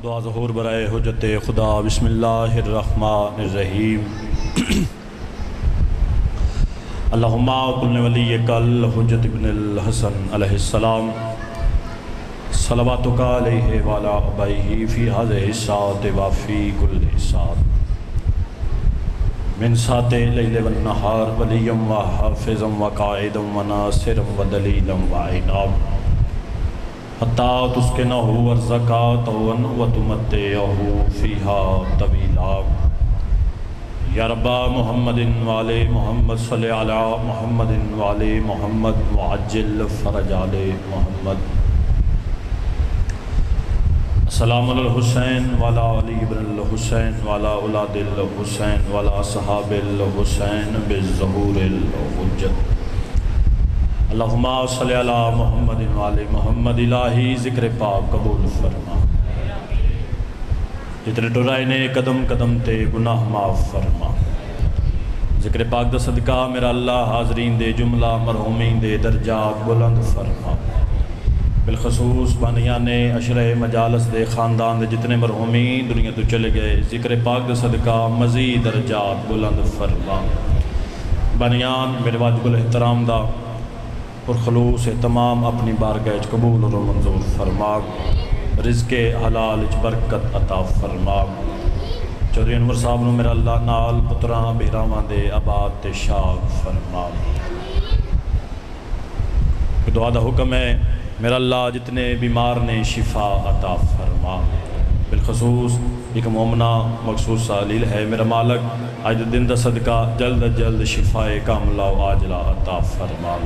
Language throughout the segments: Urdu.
دعا ظہور برائے حجت خدا بسم اللہ الرحمن الرحیم اللہم کل ولیک الحجت ابن الحسن علیہ السلام صلواتک علیہ وعلی آبائہ فی ہذہ الساعۃ وفی کل ساعۃ من ساعۃ اللیل والنہار ولیا وحافظا وقائدا وناصرا ودلیلا وعینا حتیٰ تسکنہ ورزقاتہ وتمتعہ فیہا طویلا یا رب محمد وعلی محمد صلی علی محمد وعلی محمد وعجل فرج علی محمد السلام علی الحسین وعلی علی ابن الحسین وعلی اولاد الحسین وعلی صحاب الحسین بالظہور الحجت اللہم صلی علی محمد وعلی محمد الہی ذکر پاک قبول فرما جتنے ٹرائے نے قدم قدم تے گناہ معاف فرما ذکر پاک دا صدقہ میرا اللہ حاضرین دے جملہ مرحومین دے درجات بلند فرما بالخصوص بانیان عشرہ مجالس دے خاندان دے جتنے مرحومین دنیا تو چلے گئے ذکر پاک دا صدقہ مزید درجات بلند فرما بانیان میرے واجب الاحترام دا اور خلوص تمام اپنی بارگاہ قبول اور منظور فرما رزق حلال برکت عطا فرما چودھری انور صاحب نو میرا اللہ نال پتراں بہراواں دے آباد تے شاد فرما دعا دا حکم ہے میرا اللہ جتنے بیمار نے شفا عطا فرما بالخصوص ایک مومنہ مخصوص سالیل ہے میرا مالک آج دن دا صدقہ جلد جلد شفا کاملہ و عاجلہ عطا فرما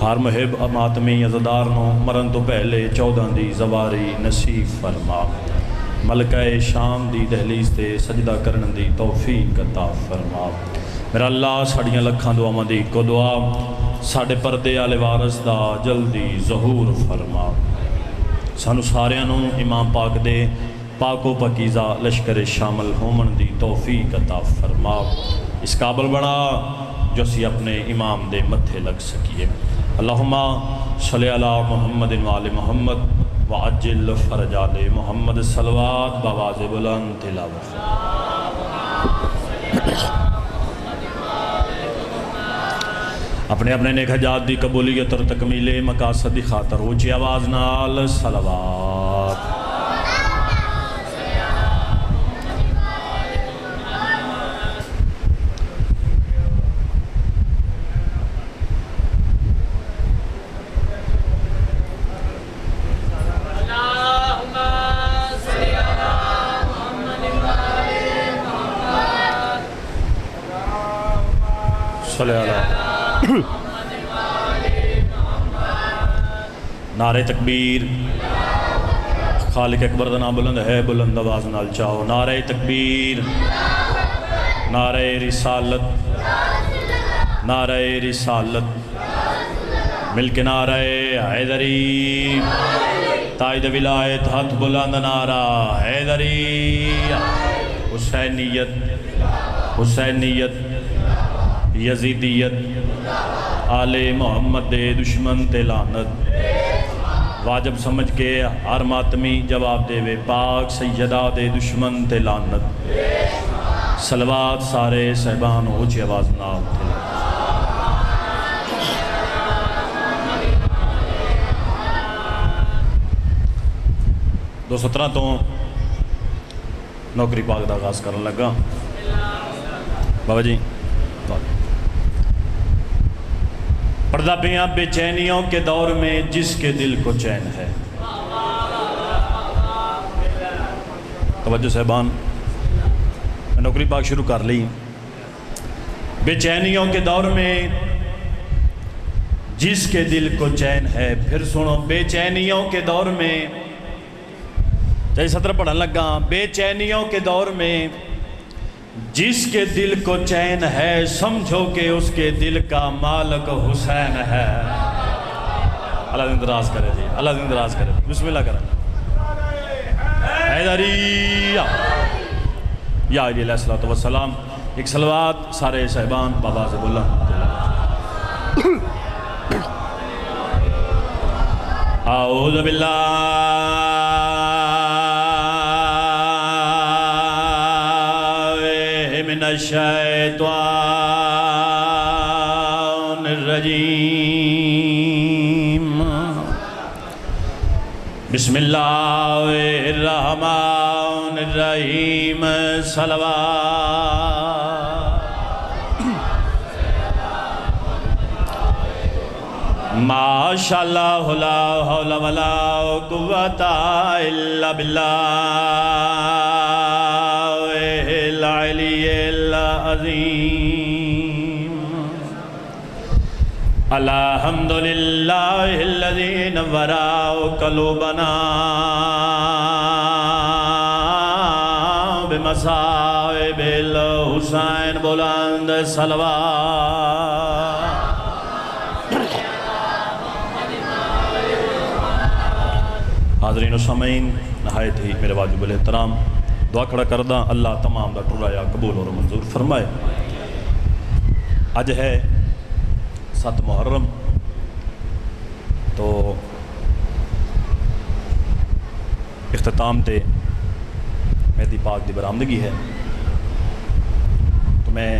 ہر محب ماتمی عزدار نو مرن تو پہلے 14 دی زواری نصیب فرما ملکہ شام دی دہلیز تے سجدہ کرن دی توفیق عطا فرما میرا اللہ ساڑیاں لکھاں دعاواں دی کو دعا ساڑے پردے آلے وارث دا جلدی ظہور فرما سانو ساریاں نو امام پاک دے پاک و پاکیزہ لشکر شامل ہومن دی توفیق عطا فرما اس قابل بڑا جو سی اپنے امام دے متھے لگ سکیے اللہم صلی علی محمد وعلی محمد وعجل فرج علی محمد صلوات بآواز بلند تلاوت اپنے اپنے نیک حجات دی قبولیت اور تکمیل مقاصد دی خاطر اونچی آواز نال صلوات نعرہ تکبیر خالق اکبر دا نام بلند ہے بلند آواز نال چاہو نعرہ تکبیر نعرہ رسالت نعرہ رسالت مل کے نعرہ حیدری تائید ولایت ہاتھ بلند نعرہ حیدری حسینیت حسینیت یزیدیت آل محمد دے دشمن تے لعنت واجب سمجھ کے ہر ماتمی جواب دے وے پاک سیدہ دے دشمن تے لعنت صلوات سارے صحبان اونچی آواز نال دو 17 تو نوکری پاک دا آغاز کرنے لگا بابا جی پردہ پیاں بے چینیوں کے دور میں جس کے دل کو چین ہے توجہ صاحبان میں نوکری پاک شروع کر لی بے چینیوں کے دور میں جس کے دل کو چین ہے پھر سنو بے چینیوں کے دور میں جیسے سطر پڑھن لگا بے چینیوں کے دور میں جس کے دل کو چین ہے سمجھو کہ اس کے دل کا مالک حسین ہے اللہ دن دراز کرے جی اللہ دن دراز کرے بسم اللہ کرے حیدری یا علیہ السلام ایک صلوات سارے صاحبان بابا سے بولا اعوذ باللہ من الشیطان الرجیم بسم اللہ الرحمن الرحیم صلوات ماشاءاللہ لا حول ولا قوة الا باللہ العلی العظیم الحمدللہ الذی نور قلوبنا بمصائب الحسین بلند صلوات حاضرین و سامعین نہایت ہی میرے واجب الاحترام دعا کھڑا کردہ اللہ تمام دا ٹرایا قبول اور منظور فرمائے۔ اج ہے 7 محرم تو اختتام تے مہدی پاک دی برآمدگی ہے تو میں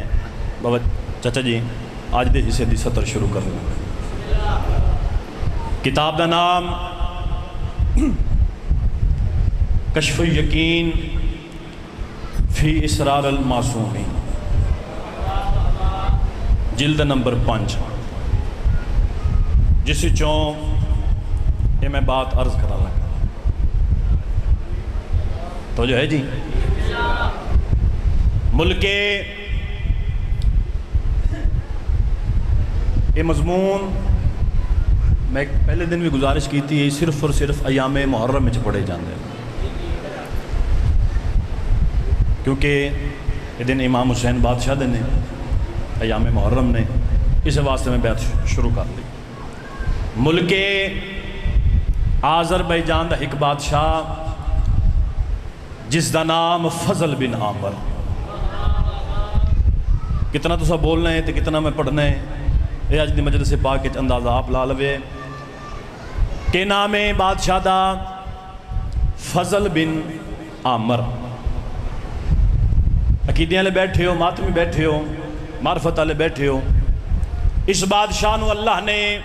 بابا چچا جی آج دے حصے دی سطر شروع کر رہا ہوں۔ کتاب دا نام کشف یقین فی اسرار المعصومین، جلد نمبر 5، جس چوں یہ میں بات عرض کرا لگا تو جو ہے جی ملک یہ مضمون میں پہلے دن بھی گزارش کی تھی، صرف اور صرف ایام محرم میں پڑھے جاندے ہیں کیونکہ یہ دن امام حسین بادشاہ دن نے ایام محرم نے، اس واسطے میں بیعت شروع کر لی۔ ملک آذربائیجان دا ایک بادشاہ جس دا نام فضل بن عامر، کتنا تو سب بولنا ہے تو کتنا میں پڑھنا ہے، یہ آج دی مجلس پاک کے اندازہ آپ لا لوے کہ نام بادشاہ دا فضل بن عامر۔ عقیدیاں لے بیٹھے ہو، ماتمی بیٹھے ہو، معرفت لے بیٹھے ہو، اس بادشاہ نو اللہ نے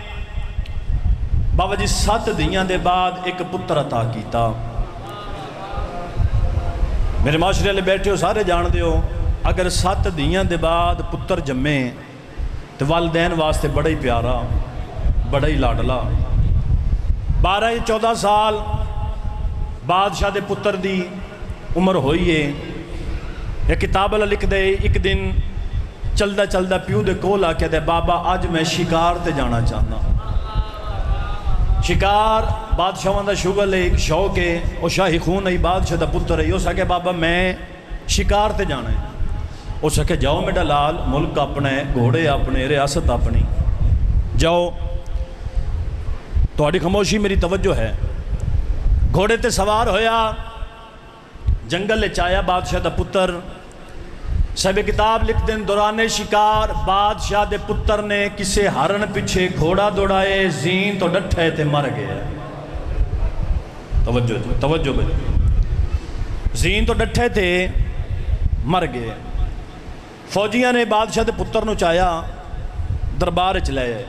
بابا جی 7 دیاں دے بعد ایک پتر عطا کیتا۔ میرے معاشرے لے بیٹھے ہو سارے جان دے ہو، اگر 7 دیاں دے بعد پتر جمے تو والدین واسطے بڑا ہی پیارا، بڑا ہی لاڈلا۔ 12-14 سال بادشاہ دے پتر دی عمر ہوئی ہے، یہ کتاب اللہ لکھ دے ایک دن چلدہ چلدہ پیو دے کول آ کے دے بابا آج میں شکار تے جانا چاہنا۔ شکار بادشاہوں دا شغل ہے، ایک شوق ہے، وہ شاہی خون ہے، بادشاہ دا پتر ہے، یہ سکے بابا میں شکار تے جانا ہے۔ وہ سکے جاؤ میڈا لال، ملک اپنے، گھوڑے اپنے، ریاست اپنی، جاؤ۔ تو آڑی خاموشی میری توجہ ہے، گھوڑے تے سوار ہویا، جنگل لے چایا بادشاہ دا پتر۔ صاحب کتاب لکھ دیں دوران شکار بادشاہ دے پتر نے کسے ہرن پیچھے گھوڑا دوڑائے، زین تو ڈٹھے تے مر گئے۔ توجہ بھائی، زین تو ڈٹھے تے مر گئے۔ فوجیاں نے بادشاہ دے پتر نو چایا، دربار چلائے،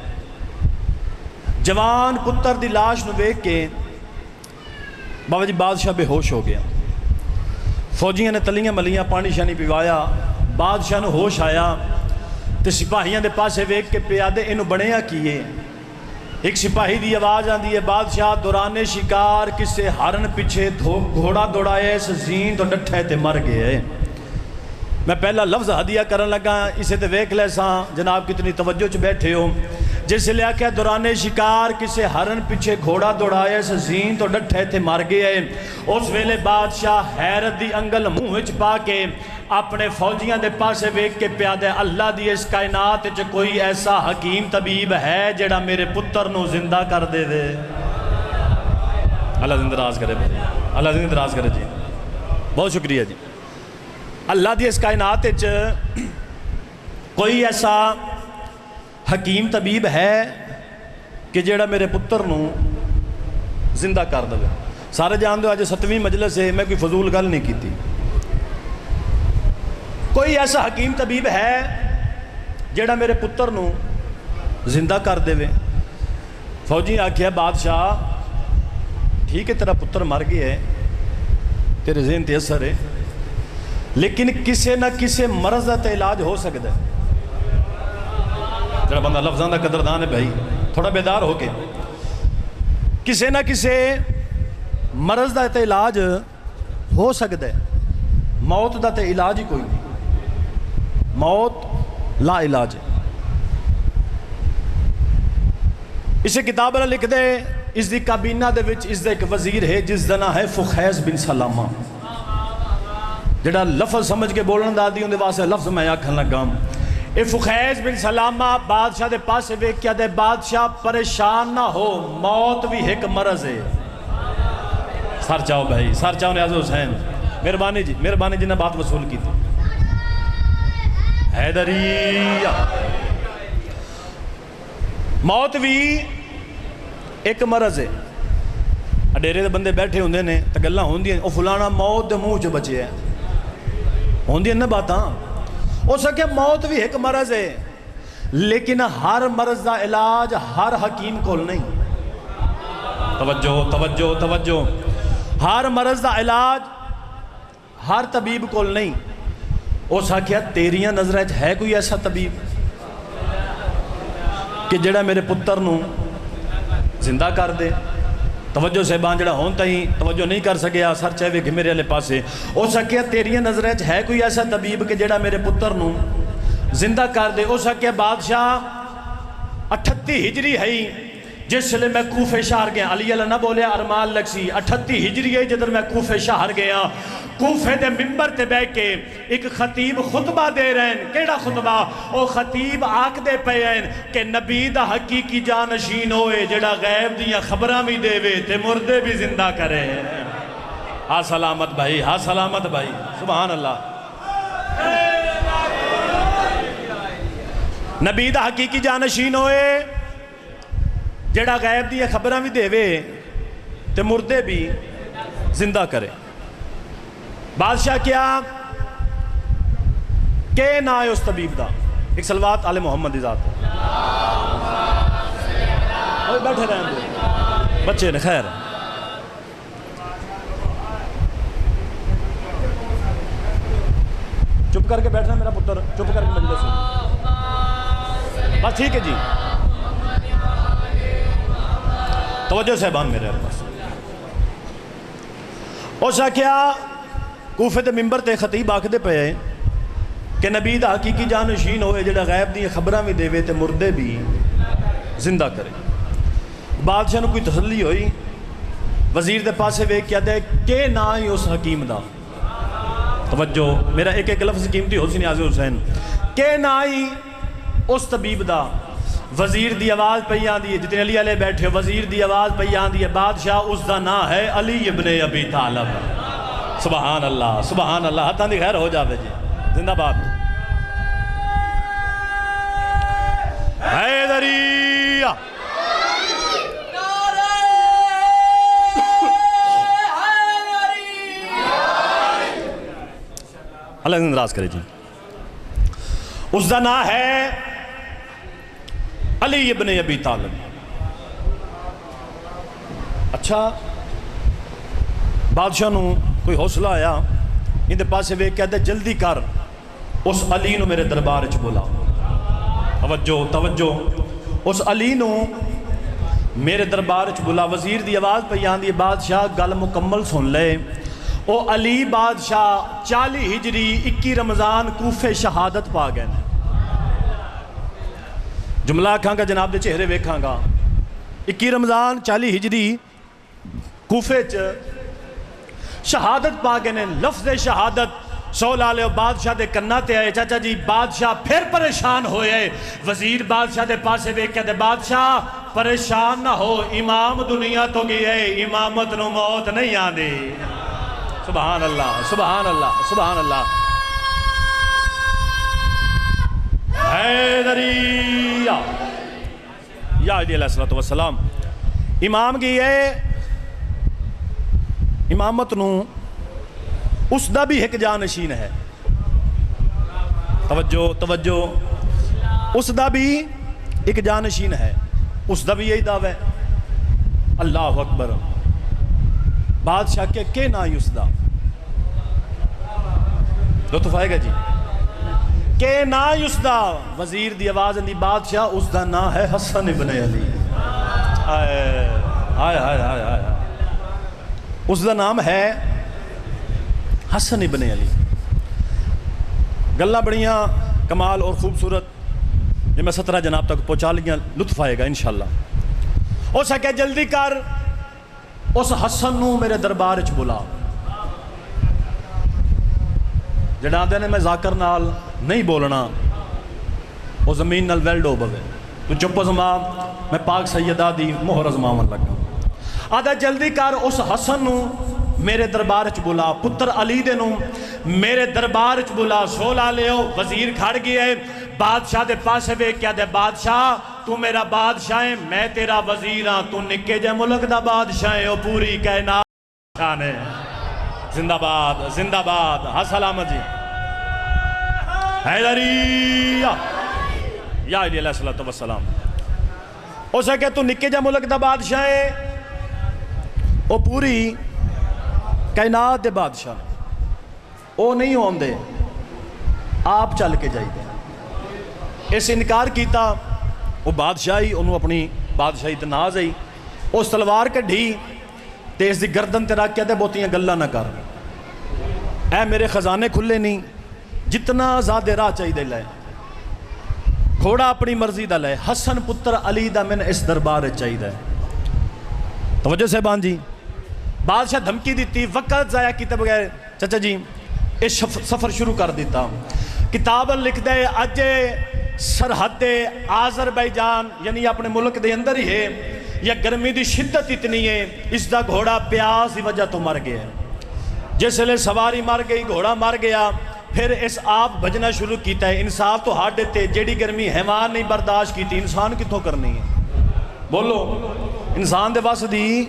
جوان پتر دی لاش نو دیکھ کے بابا جی بادشاہ بے ہوش ہو گیا۔ فوجیاں نے تلیاں ملیاں پانی شانی پیوایا، بادشاہ نو ہوش آیا تے سپاہیاں دے پاسے ویکھ کے پیادے انہوں بنیا کیے۔ ایک سپاہی دی آواز آندی ہے، بادشاہ دوران شکار کسے ہرن پیچھے گھوڑا دوڑائے، زین تو ڈٹھے تے مر گئے۔ میں پہلا لفظ ہدیہ کرن لگا، اسے تے ویکھ لے ساں جناب کتنی توجہ چ بیٹھے ہو۔ جس لے آکھیا دوران شکار کسے ہرن پیچھے گھوڑا دوڑائے، زین تو ڈٹھے تے مر گئے۔ اس ویلے بادشاہ حیرت دی انگل منہ وچ پا کے اپنے فوجیاں دے پاسے ویکھ کے پیادے، اللہ دی اس کائنات وچ کوئی ایسا حکیم طبیب ہے جڑا میرے پتر نو زندہ کر دے دے؟ اللہ زندہ راز کرے بھائی، اللہ زندہ راز کرے جی، بہت شکریہ جی۔ اللہ دی اس کائنات وچ کوئی ایسا حکیم طبیب ہے کہ جیڑا میرے پتر نو زندہ کر دے؟ سارے جان دو آج 7ویں مجلس ہے، میں کوئی فضول گل نہیں کیتی۔ کوئی ایسا حکیم طبیب ہے جیڑا میرے پتر نو زندہ کر دے وے؟ فوجی آکھیا بادشاہ ٹھیک ہے تیرا پتر مر گیا ہے، تیرے ذہن تے اثر ہے، لیکن کسے نہ کسے مرض دا تے علاج ہو سکتا ہے۔ جڑا بندہ لفظاں دا قدردان ہے بھائی تھوڑا بیدار ہو کے، کسے نہ کسے مرض دا تے علاج ہو سکتا ہے، موت دا تے علاج ہی کوئی نہیں، موت لا علاج ہے۔ اسے کتاب والا لکھ دے، اس دی کابینہ دے وچ اس دا ایک وزیر ہے جس دا نام ہے فخیز بن سلامہ، جڑا لفظ سمجھ کے بولن دا دی ہوندے واسطے لفظ میں آکھن لگا۔ اے فخیز بن سلامہ بادشاہ دے پاسے ویکھ کیا دے بادشاہ پریشان نہ ہو، موت بھی ایک مرض ہے۔ سر چاہو بھائی، سر چاہو نیاز حسین، مہربانی جی، مہربانی جی نے بات وصول کی تھی۔ حیدریہ موت بھی ایک مرض ہے۔ ڈیرے دے بندے بیٹھے ہوندے نے تے گلاں ہوندیاں او فلانا موت دے منہ چ بچے ہے، ہوندیاں نا باتاں۔ او سکے موت بھی ایک مرض ہے، لیکن ہر مرض دا علاج ہر حکیم کول نہیں۔ توجہ توجہ توجہ، ہر مرض دا علاج ہر طبیب کول نہیں۔ او سکے تیریاں نظریں ہے کوئی ایسا طبیب کہ جڑا میرے پتر نو زندہ کر دے؟ توجہ صاحبان جڑا ہون تائیں توجہ نہیں کر سکیا سر چاہے کہ میرے علیہ پاسے، او سکیا تیریاں نظریں ہے کوئی ایسا طبیب کہ جڑا میرے پتر نو زندہ کر دے؟ او سکیا بادشاہ 38 ہجری ہے جس لئے میں کوفے شہر گیا، علی اللہ نہ بولے ارمال لگ سی، 38 ہجری ہے جدر میں کوفے شہر گیا، کوفے دے ممبر تے بے کے ایک خطیب خطبہ دے رہے ہیں۔ کیڑا خطبہ؟ او خطیب آکھ دے پہ ہیں کہ نبی دا حقیقی جانشین ہوئے جڑا غیب دیا خبرہ بھی دے وے تے مردے بھی زندہ کرے۔ ہاں سلامت بھائی، ہاں سلامت بھائی، سبحان اللہ۔ نبی دا حقیقی جانشین ہوئے جڑا غیب دیا خبرہ بھی دے وے تے مردے بھی زندہ کرے۔ بادشاہ کیا کہ نہ آئے اس طبیب دا؟ ایک صلوات آل محمد دی ذات بیٹھے رہیں دے بچے نے خیر چپ کر کے بیٹھنا میرا پتر، چپ کر کے مجلس ہو بس ٹھیک ہے جی۔ توجہ صاحبان میرے پاس، او سا کیا کوفے دے ممبر تے خطیب آکھ دے پئے کہ نبی دا حقیقی جانشین ہوئے جڑا غیب دی خبرہ بھی دے وے تے مردے بھی زندہ کرے۔ بادشاہ نے کوئی تسلی ہوئی، وزیر دے پاسے وے کیا دے کہ نہ ہی اس حکیم دا۔ توجہ میرا ایک ایک لفظ قیمتی حسین نیاز حسین، کہ نہ ہی اس طبیب دا۔ وزیر دی آواز پیان دی ہے، جتنے علی علیہ بیٹھے وزیر دی آواز پیان دی ہے، بادشاہ اس دا نا ہے علی ابن ابی طالب۔ سبحان اللہ سبحان اللہ، ہتھاں دی خیر ہو جاوے جی، زندہ باد۔ حیدریہ اللہ اندراز کرے جی۔ اس دا نا ہے علی ابن ابی طالب۔ اچھا بادشاہ نو کوئی حوصلہ آیا، اندے پاسے وے کہتے ہیں جلدی کر اس علی نو میرے دربار اچھ بولا۔ توجہ توجہ، اس علی نو میرے دربار اچھ بولا۔ وزیر دی آواز پہ یہاں دی بادشاہ گل مکمل سن لے۔ او علی بادشاہ 40 ہجری 21 رمضان کوفے شہادت پا گئے۔ جملہ کھاں گا جناب دے چہرے ویکھاں گا، 21 رمضان 40 ہجری کوفے شہادت پا گئے نے۔ لفظ شہادت سولا لے بادشاہ دے کرنا تے آئے۔ چاچا جی بادشاہ پھر پریشان ہوئے، وزیر بادشاہ دے پاسے ویک کہتے بادشاہ پریشان نہ ہو، امام دنیا تو گئے، امامت نو موت نہیں آنے۔ سبحان اللہ سبحان اللہ سبحان اللہ۔ حیدریہ یا علیہ السلام امام گئے، امامت نو اس دا بھی ایک جانشین ہے۔ توجہ توجہ، اس دا بھی ایک جانشین ہے، اس دا بھی یہی دعویٰ ہے۔ اللہ اکبر، بادشاہ کے نا اس دا لطف آئے گا جی، کہ نا اس دا وزیر دی آواز اندی بادشاہ، اس دا نا ہے حسن ابن علی۔ آئے آئے آئے آئے آئے، اس دا نام ہے حسن ابن علی۔ گلہ بڑیاں کمال اور خوبصورت یہ میں 17 جناب تک پہنچا لیاں، لطف آئے گا انشاءاللہ۔ او سکے جلدی کر اس حسن نو میرے دربار چ بلا، جڑا آدھے نے میں ذاکر نال نہیں بولنا، وہ زمین نال ویل ڈو بوے، تو چپ زما میں پاک سیدہ دی مہر ازماون لگا۔ آدھا جلدی کر اس حسن نو میرے دربار چ بلا، پتر علی دے نو میرے دربار چ بلا۔ سولا لیو، وزیر کھڑ گیا ہے، بادشاہ دے پاسے وے کیا دے، بادشاہ تو میرا بادشاہ ہے، میں تیرا وزیر ہاں، تو نکے جے ملک دا بادشاہ ہے، وہ پوری کائنات شان ہے۔ زندہ باد زندہ باد، ہاں سلامت جی، حیدری یا علیہ الصلوۃ والسلام۔ او سکے تو نکے جے ملک دا بادشاہ ہے، وہ پوری کائنات دے بادشاہ، وہ نہیں ہون دے، آپ چل کے جائی دے۔ اس انکار کیتا، وہ بادشاہی انہوں اپنی بادشاہی تناز آئی، اس تلوار کڑھی تے اس دی گردن تے رکھ کے دے بہتیاں گلہ نہ کر، اے میرے خزانے کھلے نہیں، جتنا زیادہ راہ چاہی دے لائے، گھوڑا اپنی مرضی دا لائے، حسن پتر علی دا من اس دربار چاہی دے۔ توجہ سے بان جی، بادشاہ دھمکی دیتی، وقت ضائع کیتے بغیر چچا جی اس سفر شروع کر دیتا۔ کتاب لکھ دے اجے سرحد آذربائیجان یعنی اپنے ملک دے اندر ہی ہے، یا گرمی دی شدت اتنی ہے، اس دا گھوڑا پیاس دی وجہ تو مر گیا ہے۔ جس لئے سواری مر گئی، گھوڑا مر گیا، پھر اس آپ بھجنا شروع کیتا ہے۔ انصاف تو ہاتھ دیتے، جیڑی گرمی حیوان نہیں برداشت کیتی، انسان کتوں کرنی ہے؟ بولو، انسان دے واسطے دی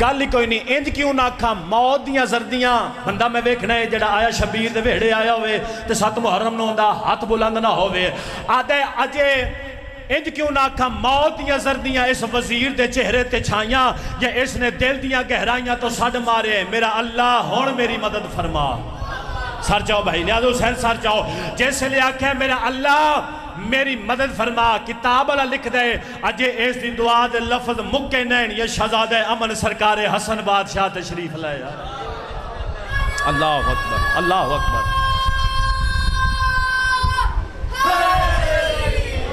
گل ہی کوئی نہیں۔ انج کیوں نہ کھا موت دیاں زردیاں بندہ میں ویکھنا ہے جڑا آیا شبیر دے ویڑے آیا ہوئے تے 7 محرم نو ہوندا ہاتھ بلند نہ ہوئے، آدھے اجے انج کیوں نہ کھا موت دیاں زردیاں اس وزیر دے چہرے تے چھائیاں، یا اس نے دل دیاں گہرائیاں تو سڑ مارے، میرا اللہ ہون میری مدد فرما۔ سر جاؤ بھائی، نیاز حسین سر جاؤ، جیسے لے آکھے میرا اللہ میری مدد فرما۔ کتاب اللہ لکھ دے اجے اس دی دعا دے لفظ مکے نین، یا شہزادہ امن سرکار حسن بادشاہ تشریف لائے۔ اللہ اکبر اللہ اکبر،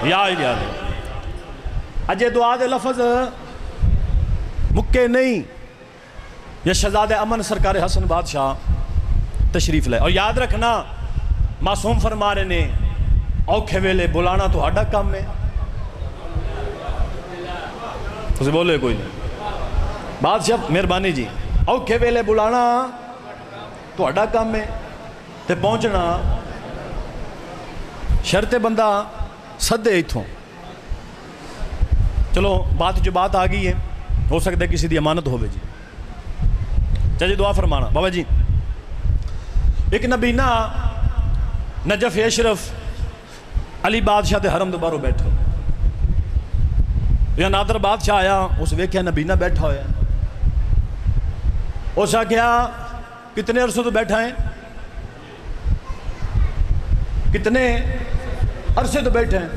یا الہ اجے دعا دے لفظ مکے نہیں، یا شہزادہ امن سرکار حسن بادشاہ تشریف لائے۔ اور یاد رکھنا معصوم فرما رہے نے اوکھے ویلے بلانا تو ہڈا کام ہے، اسے بولے کوئی نہیں، بادشاہ مہربانی جی، اوکھے ویلے بلانا تو ہڈا کام ہے، تے پہنچنا شرط بندہ صدے ایتھوں۔ چلو بات جو بات آ گئی ہے، ہو سکتا ہے کسی دی امانت ہوئے جی، چاہیے دعا فرمانا بابا جی۔ ایک نبینا نجف اشرف علی بادشاہ دے حرم دے باہروں بیٹھے، یا نادر بادشاہ آیا، اس ویکھیا نبینا بیٹھا ہویا، اس آکھیا کتنے عرصے تو بیٹھا ہیں، کتنے عرصے تو بیٹھے ہیں؟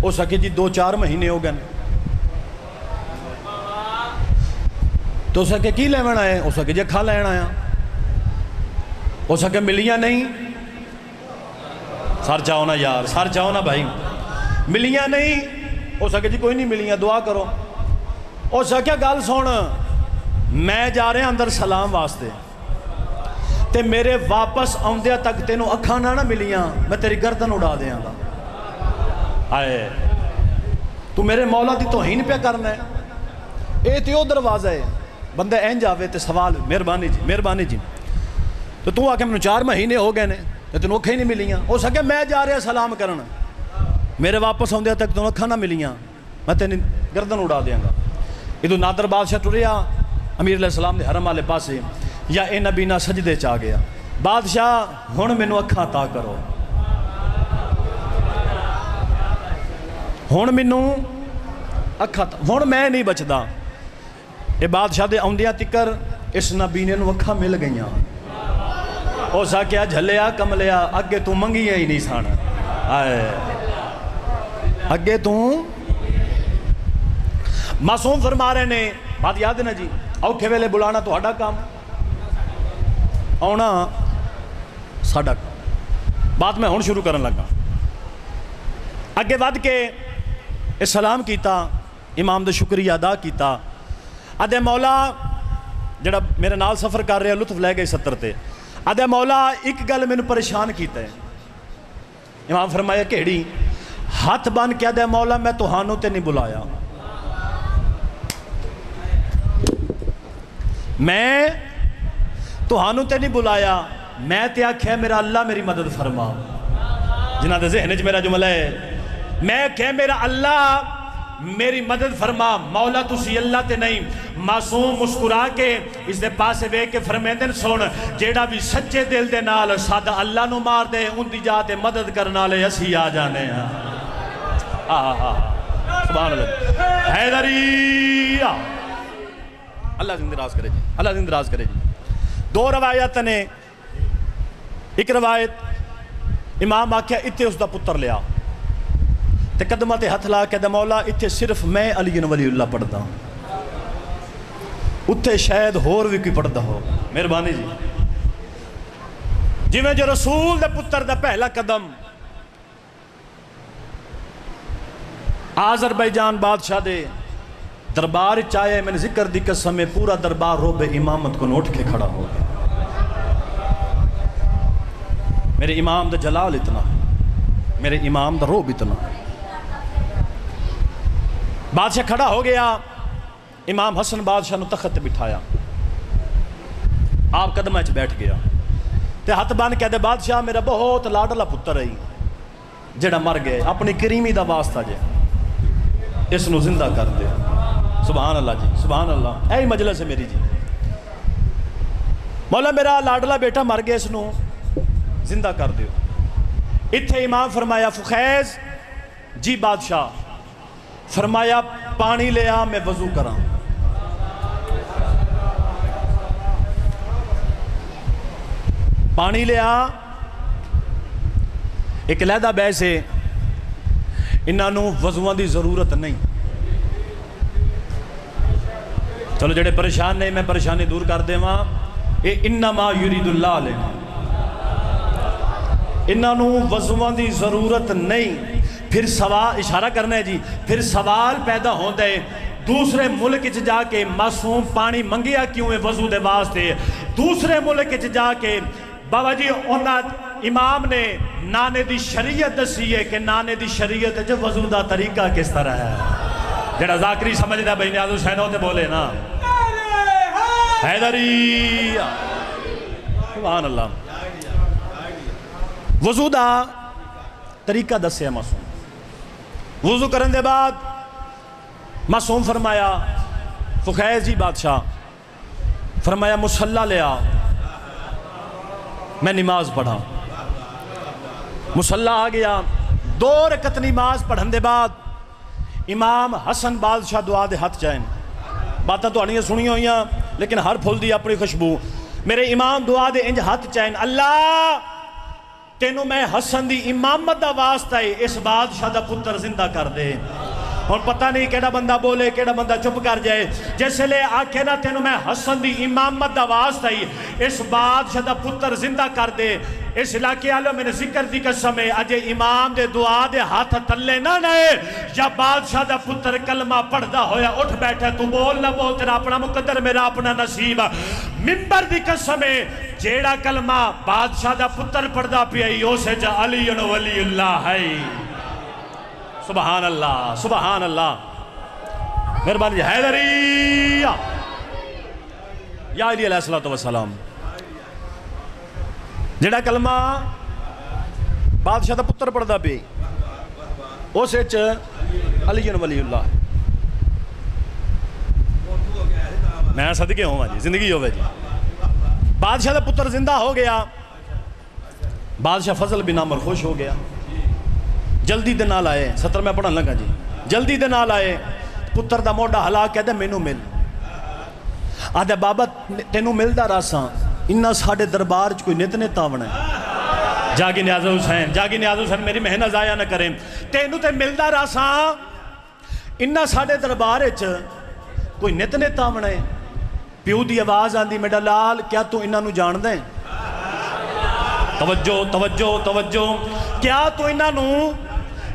اس آکھیا جی 2-4 مہینے ہو گئے۔ تو اس آکھیا کی لیون آئے؟ اس آکھیا جی کھا لین آیا۔ اس آکھیا ملیاں نہیں؟ سر چاہو نا یار، سر چاہو نا بھائی، ملیاں نہیں؟ اس آکھیا جی کوئی نہیں ملیاں، دعا کرو۔ اس آکھیا گل سن، میں جا رہے ہیں اندر سلام واسطے، تے میرے واپس آندیا تک تینوں اکھاں نہ ملیاں، میں تیری گردن اڑا دیاں گا۔ آئے تو میرے مولا دی توہین پہ کرنا ہے، اے تیو دروازہ ہے، بندہ این جاوے تے سوال، مہربانی جی مہربانی جی، تو تو آکے میں 4 مہینے ہو گئے نے تے تینوں اکھیں نہیں ملیاں۔ ہو سکے میں جا رہا سلام کرنا، میرے واپس آندیا تک تینوں اکھاں نہ ملیاں، میں تینوں گردن اڑا دیاں گا۔ ادھو نادر بادشاہ ٹریا امیر علیہ السلام دے حرم والے پاسے، یا اے نبینا سجدے چاہ گیا، بادشاہ ہن مینوں اکھاں عطا کرو۔ ہن مینوں اکھاں ہن میں نہیں بچدا. یہ بادشاہ دے آندیاں تکر اس نبی نے اکھاں مل گئیاں. اس آکھیا جھلیا کملیا اگے تو منگیاں ہی نہیں سن. اگے تو معصوم فرما رہے نے بات یاد ہے نا جی, اوکھے ویلے بلانا تہاڈا کام, آنا ساڈا کام. بات میں ہن شروع کرن لگا. اگے ود کے سلام کیتا, امام دا شکریہ ادا کیتا. ادے مولا جڑا میرے نال سفر کر رہا لطف لے گئے 70 تے. ادے مولا ایک گل مینوں پریشان کیتا ہے. امام فرمایا کیڑی؟ ہاتھ بن کے ادے مولا میں تہانوں تے نہیں بلایا, میں تہانوں تے نہیں بلایا, میں تے آکھیا میرا اللہ میری مدد فرما. جنہاں دے ذہن وچ میرا جملہ ہے, میں کہ میرا اللہ میری مدد فرما. مولا تسی اللہ تے نہیں. معصوم مسکرا کے اس دے پاسے وے کے فرمیندن سن جیڑا بھی سچے دل دے نال سادہ اللہ نو مار دے ان دی جا تے مدد کرنا لے اسی آ جانے ہیں. سبحان اللہ. حیدری اللہ زندہ راز کرے جی, اللہ زندہ راز کرے جی. دو روایت نے. ایک روایت امام آکھیا اتھے اس دا پتر لیا تے قدمہ تے ہتھ لا کے دے مولا اتھے صرف میں علی ولی اللہ پڑھدا ہوں, اتھے شاید ہور بھی کوئی پڑھدا ہو. مہربانی جی. جی میں جو رسول دے پتر دا پہلا قدم آذربائیجان بادشاہ دے دربار چاہے, میں نے ذکر دی قسم میں پورا دربار روب امامت کو نوٹ کے کھڑا ہو گیا. میرے امام دا جلال اتنا ہے, میرے امام دا روب اتنا ہے. بادشاہ کھڑا ہو گیا, امام حسن بادشاہ نو تخت بٹھایا, آپ قدمہ چ بیٹھ گیا تے ہاتھ بن کے دے بادشاہ میرا بہت لاڈلا پتر ہے جڑا مر گئے, اپنی کریمی دا واسطہ جے اس نو زندہ کر دے. سبحان اللہ جی, سبحان اللہ. اے مجلس ہے میری جی. مولا میرا لاڈلا بیٹا مر گیا, اس نو زندہ کر دیو. اتھے امام فرمایا فخیز جی بادشاہ. فرمایا پانی لیا میں وضو کراں. پانی لیا. ایک علیحدہ بحث ہے, انہاں نو وضوؤں دی ضرورت نہیں. چلو جڑے پریشان نہیں میں پریشانی دور کر دے ماں. اے انما یرید اللہ علیہ, انہاں نو وضوؤں دی ضرورت نہیں. پھر سوال اشارہ کرنا ہے جی, پھر سوال پیدا ہوتا ہے دوسرے ملک چ جا کے معصوم پانی منگیا کیوں ہے وضو دے واسطے. دوسرے ملک چ جا کے بابا جی انہاں امام نے نانے دی شریعت دسی ہے کہ نانے دی شریعت جو وضو دا طریقہ کس طرح ہے. جڑا ذاکری سمجھدا بھائی نیاز حسین ہوتے بولے نا حیدری. سبحان اللہ. وضو دا طریقہ دسے معصوم. وضو کرن دے بعد معصوم فرمایا فخیز جی بادشاہ, فرمایا مصلی لیا میں نماز پڑھا. مصلی آ گیا. 2 رکعت نماز پڑھن دے بعد امام حسن بادشاہ دعا دے ہاتھ جائیں. باتاں تو آنیاں سنی ہوئیاں لیکن ہر پھول دی اپنی خوشبو. میرے امام دعا دے انج ہاتھ جائیں, اللہ تینوں میں حسن دی امامت دا واسطہ ہے اس بادشاہ دا پتر زندہ کر دے. اور پتہ نہیں کیڑا بندہ بولے کیڑا بندہ چپ کر جائے. جیسے لے آکھے نا تینوں میں حسن دی امامت دا واسطہ ہے اس بادشاہ دا پتر زندہ کر دے. اس علاقے آلو میں نے ذکر دی قسم ہے اجے امام دے دعا دے ہاتھ تلے نہ نئے یا بادشاہ دا پتر کلمہ پڑھ دا ہویا اٹھ بیٹھے. تو بول نہ بول, تیرا اپنا مقدر میرا اپنا نصیب. منبر دی قسم ہے جیڑا کلمہ بادشاہ دا پتر پڑھ دا پیا یو سے جا علی ولی اللہ ہے. سبحان اللہ, سبحان اللہ. مہربانی حیدری یا علی علیہ السلام. جڑا کلمہ بادشاہ دا پتر پڑھ دا پیا اس وچ علی ولی اللہ. میں صدقے ہوں جی, زندگی ہوئے جی. بادشاہ دا پتر زندہ ہو گیا. بادشاہ فضل بن عمر خوش ہو گیا. جلدی دے نال آئے. 70 میں پڑھن لگا جی. جلدی دے نال آئے پتر دا موڈا ہلا کہہ دے مینوں مل آدھے بابا تینوں ملدا راساں انہاں ساڑھے دربار چ کوئی نت نت آونا ہے جاگی نیاز حسین میری محنت ضائع نہ کریں تینوں تے ملدا راساں انہاں ساڑھے دربار چ کوئی نت نت آونا ہے پیو دی آواز آندی میڈا لال کیا تو انہاں نو جان دیں توجہ توجہ توجہ کیا تو انہاں نو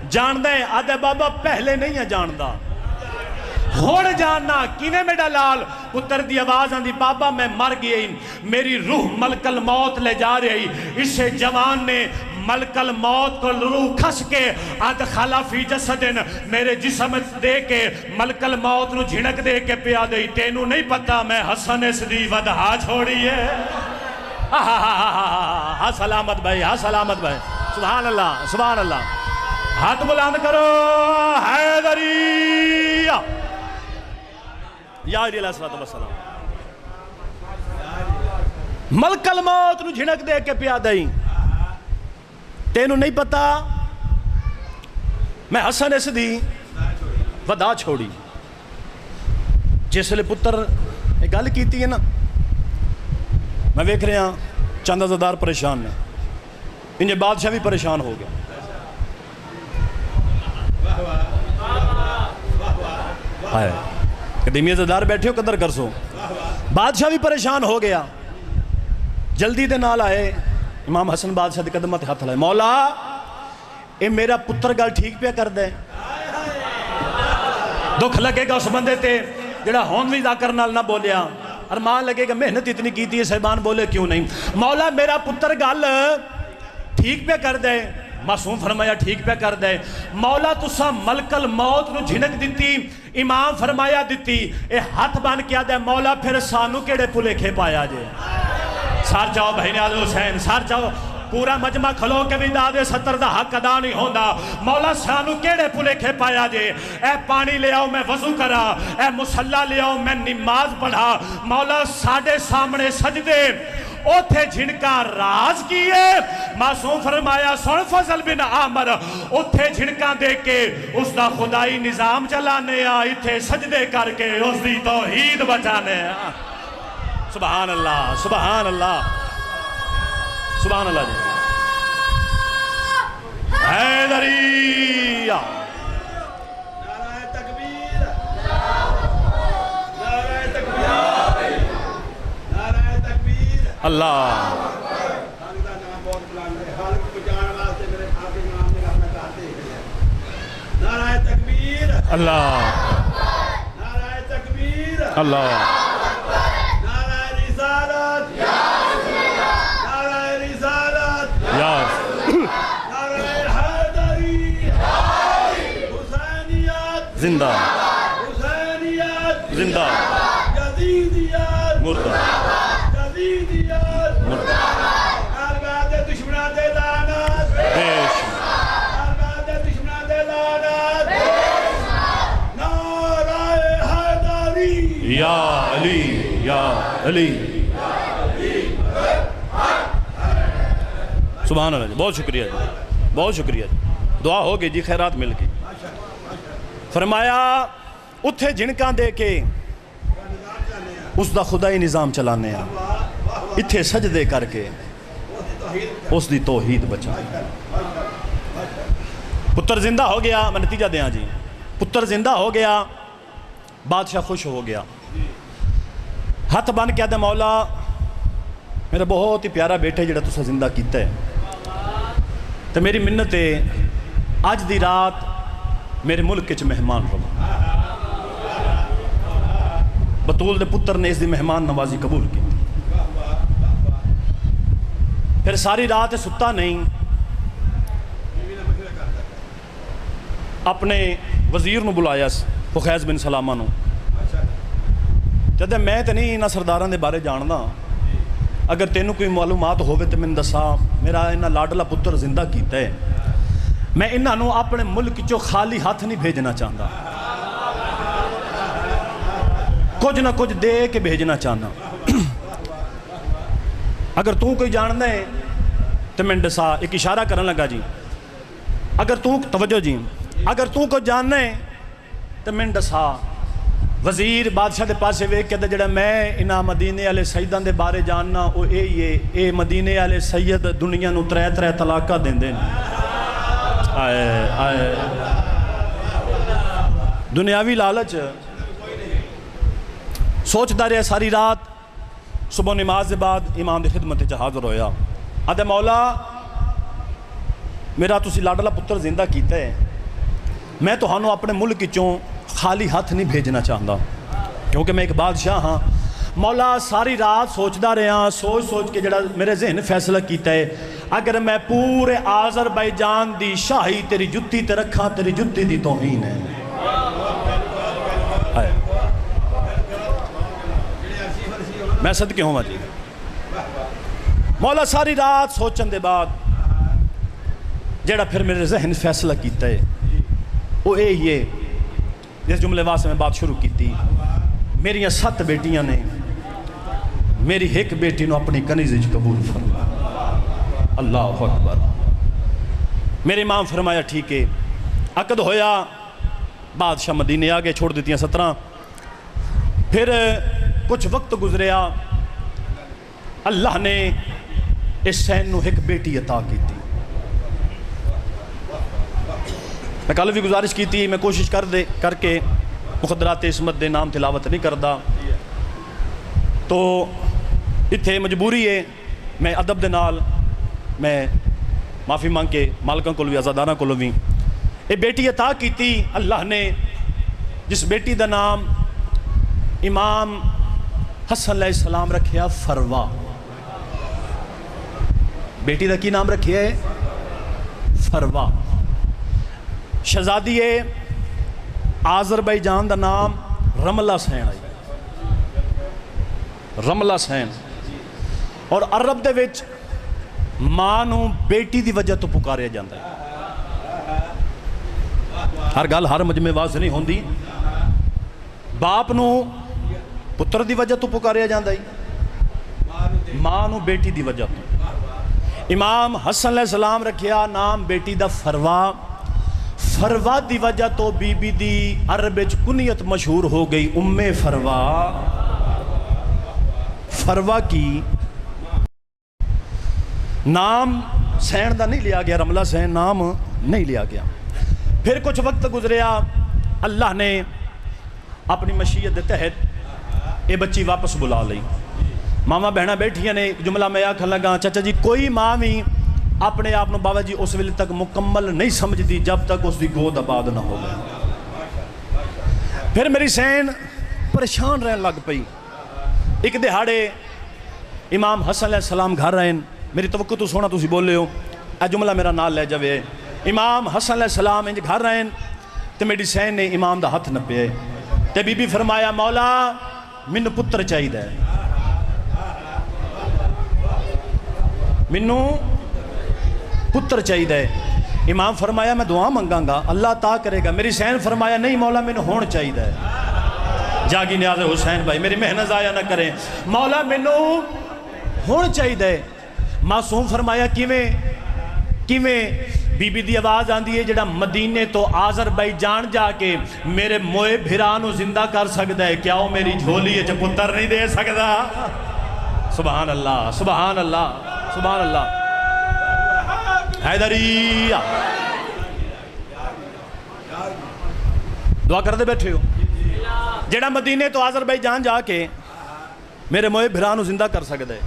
جان دیں آدھے بابا پہلے نہیں ہے جاندہ ہوڑ جاننا کیویں میڈا لال پتر دی آواز آندی بابا میں مر گئی میری روح ملک الموت لے جا رہی اسے جوان نے ملک الموت کو روح کھس کے ادخلا فی جسدن میرے جسم دے کے ملک الموت نو جھنک دے کے پیا دے تینوں نہیں پتا میں حسن اس دی ودہا چھوڑی ہے ہاں سلامت بھائی ہاں سلامت بھائی سبحان اللہ سبحان اللہ ہاتھ بلند کرو حیدری یا علیہ السلام ملک الموت نو جھنک دے کے پیا دیں تینوں نہیں پتا میں حسن اس دی ودا چھوڑی جس لئے پتر ایک گل کیتی ہے نا میں ویکھ رہے ہیں چند عزادار پریشان نے انجھے بادشاہ بھی پریشان ہو گیا آئے قدیمی عزادار بیٹھے ہو قدر کر سو بادشاہ بھی پریشان ہو گیا جلدی دے نال آئے امام حسن بادشاہ دے قدمت ہاتھ لائے مولا اے میرا پتر گل ٹھیک پہ کر دے دکھ لگے گا اس بندے تے جڑا ہون بھی ذاکر نال نہ بولیا ارمان لگے گا محنت اتنی کی تھی صاحبان بولے کیوں نہیں مولا میرا پتر گل ٹھیک پہ کر دے معصوم فرمایا ٹھیک پہ کر دے مولا تسا ملک الموت نو جھنک دیتی امام فرمایا دیتی اے ہاتھ بان کیا دے مولا پھر سانو کیڑے پلے کھے پایا جے سار جاؤ بہن آدھو حسین سار جاؤ پورا مجمع کھلو کے بھی دادے ستر دا حق ادا نہیں ہوندہ مولا سانو کیڑے پلے کھے پایا جے اے پانی لے آؤ میں وضو کرا اے مسلح لے آؤ میں نماز پڑھا مولا ساڑھے سامنے سجدے اوتھے جھنکا راز کیے معصوم فرمایا سن فضل بن عامر اوتھے جھنکا دے کے اس دا خدائی نظام چلانے آئیتھے سجدے کر کے اس دی توحید بچانے سبحان اللہ سبحان اللہ سبحان اللہ جی حیدری نعرہ تکبیر نعرہ تکبیر نعرہ تکبیر اللہ نعرہ تکبیر اللہ نعرہ تکبیر اللہ زندہ حسینیت زندہ یزیدیت مردہ یزیدیت مردہ کارگاہ دے دشمنہ دے لعنت پیش کارگاہ دے دشمنہ دے لعنت پیش نعرہ حیدری یا علی یا علی سبحان اللہ جی بہت شکریہ جی بہت شکریہ جی دعا ہو گئی جی خیرات مل گئی فرمایا اتھے جھنکاں دے کے اس دا خدای نظام چلانے اتھے سجدے کر کے اس دی توحید بچا پتر زندہ ہو گیا میں نتیجہ دیا جی پتر زندہ ہو گیا بادشاہ خوش ہو گیا ہاتھ بن کیا دے مولا میرا بہت ہی پیارا بیٹے جڑا تسا زندہ کیتا ہے تو میری منت ہے آج دی رات میرے ملک کے مہمان رہو بطول دے پتر نے اس دی مہمان نوازی قبول کی پھر ساری رات ستا نہیں اپنے وزیر نو بلایا فخیز بن سلامہ نو جدے میں تے نہیں انہاں سرداران دے بارے جاننا اگر تینوں کوئی معلومات ہوئے تو میں دسا میرا انہاں لاڈلا پتر زندہ کیتا ہے میں انہاں نو اپنے ملک جو خالی ہاتھ نہیں بھیجنا چاہتا کچھ نہ کچھ دے کے بھیجنا چاہنا اگر تو کوئی جاننا ہے تو میں دسا ایک اشارہ کرنے لگا جی اگر تو توجہ جی اگر تو کو جاننا ہے تو میں دسا وزیر بادشاہ دے پاسے ویکھ کے تے جڑا میں انہاں مدینے والے سیداں دے بارے جاننا وہ اے مدینے والے سید دنیا نو 3 طلاقاں دیندے نے آئے دنیاوی لالچ سوچدا رہیا ساری رات صبح نماز دے بعد امام دی خدمت وچ حاضر ہویا آدھے مولا میرا تسی لاڈلا پتر زندہ کیتا ہے میں تہانوں اپنے ملک چوں خالی ہاتھ نہیں بھیجنا چاہتا کیونکہ میں ایک بادشاہ ہاں مولا ساری رات سوچدا رہا سوچ کے جڑا میرے ذہن فیصلہ کیتا ہے اگر میں پورے آذربائیجان دی شاہی تیری جتی تے رکھاں تیری جتی دی توہین ہے میں صدقے ہوں جی مولا ساری رات سوچن دے بعد جڑا پھر میرے ذہن فیصلہ کیتا ہے وہ یہ جس جملے واسطے میں بات شروع کی تھی میری 7 بیٹیاں نے میری ایک بیٹی نو اپنی کنیز وچ قبول فرما اللہ اکبر میرے امام فرمایا ٹھیک ہے عقد ہویا بادشاہ مدینے آگے چھوڑ دیتی ہیں 17 پھر کچھ وقت گزریا اللہ نے حسین نو ایک بیٹی عطا کی تھی میں کل بھی گزارش کی تھی میں کوشش کر کے مخدرات عصمت دے نام تلاوت نہیں کردا تو اتھے مجبوری ہے میں ادب دے نال میں معافی مانگ کے مالکاں کو بھی آزادانہ کو بھی یہ بیٹی عطا کی تھی اللہ نے جس بیٹی دا نام امام حسن علیہ السلام رکھیا فروا بیٹی دا کی نام رکھیا ہے فروا شہزادی آذربائیجان دا نام رملہ سین آئی رملہ سین اور عرب دے وچ ماں نو بیٹی دی وجہ تو پکاریا جاندہ ہے ہر گل ہر مجمع واضح نہیں ہوندی باپ نو پتر دی وجہ تو پکاریا جاندہ ہے ماں نو بیٹی دی وجہ تو امام حسن علیہ السلام رکھیا نام بیٹی دا فروا دی وجہ تو بی بی دی عرب کنیت مشہور ہو گئی فروا کی نام سین دا نہیں لیا گیا رملہ سین نام نہیں لیا گیا پھر کچھ وقت گزریا اللہ نے اپنی مشیت دے تحت یہ بچی واپس بلا لئی ماما بہنہ بیٹھیاں نے ایک جملہ میں آکھن لگا چچا جی کوئی ماں بھی اپنے آپ بابا جی اس ویلے تک مکمل نہیں سمجھ دی جب تک اس دی گود آباد نہ ہو گئی پھر میری سین پریشان رہن لگ پئی ایک دہاڑے امام حسن علیہ السلام گھر رہے میری توقع تو سونا تسی بول لے ہو اے جملہ میرا نال لے جاوے امام حسن علیہ السلام انج گھر رہے تو میری سین نے امام دا ہاتھ نپے تے بی بی فرمایا مولا منو پتر چاہید ہے منو پتر چاہید ہے امام فرمایا میں دعا منگاں گا اللہ عطا کرے گا میری سین فرمایا نہیں مولا منو ہون چاہید ہے جاگی نیاز حسین بھائی میری محنت ضائع نہ کریں مولا منو ہون چاہید ہے معصوم فرمایا کیویں بی بی دی آواز آندھی ہے جڑا مدینے تو آذربائیجان جا کے میرے موئے بھرانو زندہ کر سکتا ہے کیا وہ میری جھولی ہے پتر نہیں دے سکتا سبحان اللہ سبحان اللہ سبحان اللہ حیدری دعا کر دے بیٹھے ہو جڑا مدینے تو آذربائیجان جا کے میرے موئے بھرانو زندہ کر سکتا ہے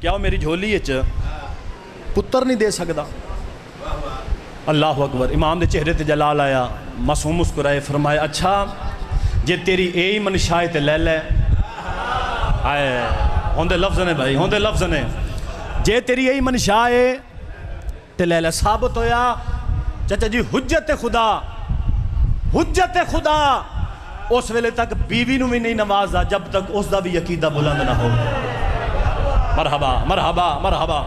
کیا وہ میری جھولی ہے پتر نہیں دے سکتا اللہ اکبر امام دے چہرے تے جلال آیا معصوم مسکرائے فرمایا اچھا جے تیری اے ہی منشاہ تے لے لے آئے ہوندے لفظ نے بھائی ہوندے لفظ نے جے تیری اے ہی منشاہ تے لے لے ثابت ہویا چچا جی حجت خدا اس ویلے تک بیوی نو بھی نہیں نوازا جب تک اس دا بھی عقیدہ بلند نہ ہو مرحبا مرحبا مرحبا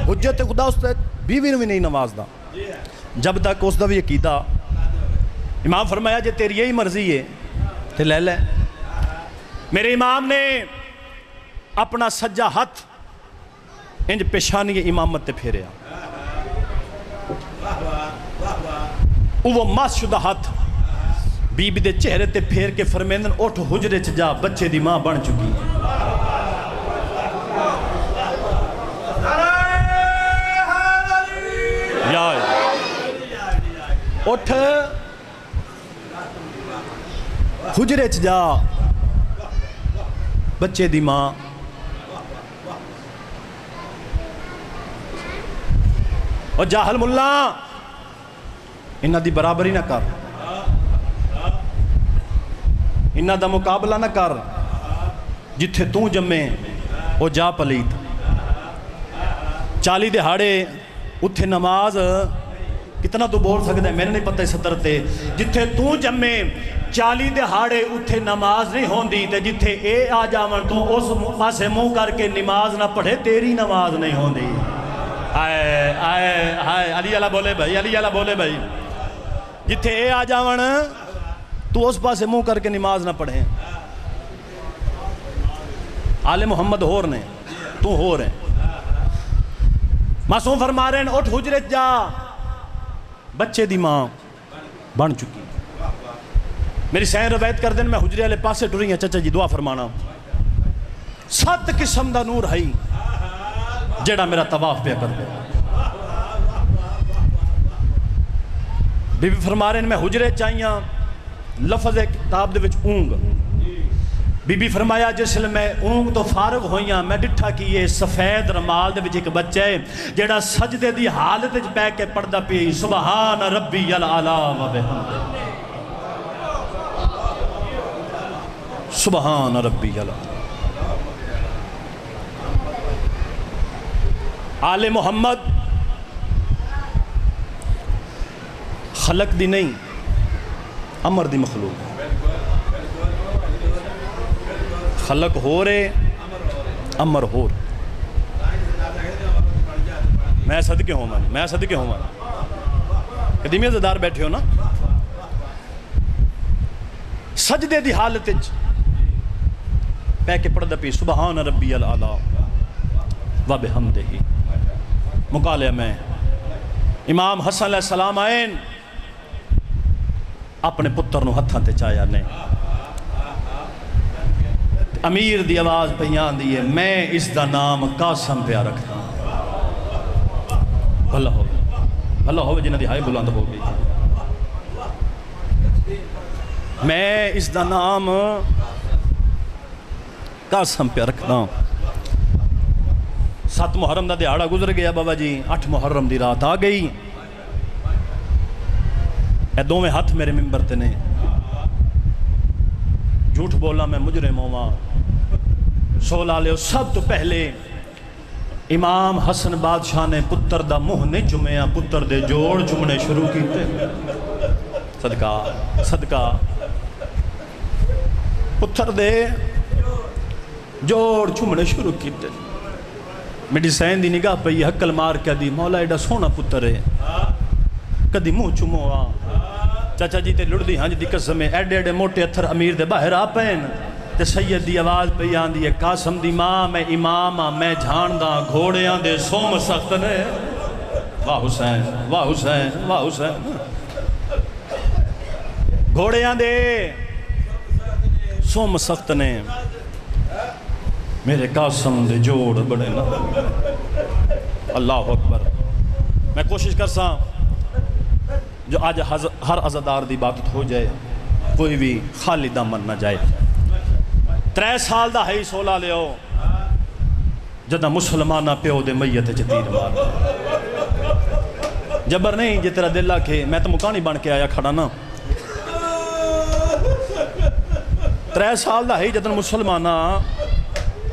حجت خدا اس تک بیوی نو بھی نہیں نوازدا جب تک اس دا بھی عقیدہ امام فرمایا جے تیری یہی مرضی ہے تے لے لے میرے امام نے اپنا سجا ہاتھ انج پیشانی امامت تے پھیریا وہ مس شدہ ہاتھ بی بی دے چہرے تے پھیر کے فرمیندن اٹھ حجرے چ جا بچے دی ماں بن چکی ہے یا اٹھ حجرے چ جا بچے دی ماں اور جاہل ملا انہ دی برابری نہ کر انہ دا مقابلہ نہ کر جتھے تو جمیں وہ جا پلیت 40 دہاڑے اتھے نماز کتنا تو بول سکتا ہے میں نے نہیں پتہ صدر تے جتھے تو جمیں 40 دہاڑے اتھے نماز نہیں ہوندی تے جتھے اے آ جاون تو اس پاسے منہ کر کے نماز نہ پڑھے تیری نماز نہیں ہوندی آئے آئے آئے علی اللہ بولے بھائی علی اللہ بولے بھائی جتھے اے آ جاون تو اس پاسے منہ کر کے نماز نہ پڑھیں آل محمد ہور نے تو ہو رہے معصوم فرما رہے ہیں اٹھ حجرے جا بچے دی ماں بن چکی میری سین روایت کر دیں میں حجرے والے پاسے ٹری ہیں چچا جی دعا فرمانا 7 قسم دا نور ہے جیڑا میرا طواف پہ کر دے بی بی فرما رہے ہیں میں حجرے چاہیاں لفظ کتاب دے وچ اونگ بی بی فرمایا جسل میں اونگ تو فارغ ہوئیاں میں ڈٹھا کی یہ سفید رمال دے وچ ایک بچہ ہے جیڑا سجدے دی حالت وچ پہ کے پڑھدا پی سبحان ربی العلا و بحمدہ سبحان ربی العلا آل محمد خلق دی نہیں امر دی مخلوق خلق ہو رہے امر ہو رہے میں صدقے ہوں میں صدقے ہوں قدیمی عزدار بیٹھے ہو نا سجدے دی حالت پہ کے پڑھدا پی سبحان ربی العلا و بحمدہ مقالعہ میں امام حسن علیہ السلام آئین اپنے پتر نو ہتھاں تے چایا نے امیر دی آواز پیان دی ہے میں اس دا نام قاسم پہ رکھتا ہوں اللہ ہوئے جنہ دی ہائی بلند ہو گئی میں اس دا نام قاسم پہ رکھتا ہوں 7 محرم دا دیہاڑا گزر گیا بابا جی 8 محرم دی رات آ گئی اے دو میں ہاتھ میرے ممبر تے نے جھوٹ بولا میں مجرم ہوں سولا لے سب تو پہلے امام حسن بادشاہ نے پتر دا منہ نہیں چومیا پتر دے جوڑ چومنے شروع کیتے صدقہ صدقہ پتر دے جوڑ چومنے شروع کیتے میری سین دی نگاہ پہ یہ حقل مار کے دی مولا ایڈا سونا پتر ہے کدی منہ چومو آ چاچا جی تے لڑ دی ہنج دی قسم ہے ایڈے ایڈے موٹے اتھر امیر دے باہر آ پین تے سید دی آواز پہ آن دی ہے قاسم دی ماں میں امام میں جھان دا گھوڑیاں دے سوم سخت نے واہ حسین واہ حسین واہ حسین گھوڑیاں دے سوم سخت نے میرے قاسم دے جوڑ بڑے نا اللہ اکبر میں کوشش کرسا جو آج ہر عزادار دی بات ہو جائے کوئی بھی خالی دامن نہ جائے 3 سال دا ہے سولا لے ہو جدہ مسلمانہ پیو دے میت جتیر مار جبر نہیں جی تیرا دل آکھے میں تو مکانی بن کے آیا کھڑا نا 3 سال دا ہے جدہ مسلمانہ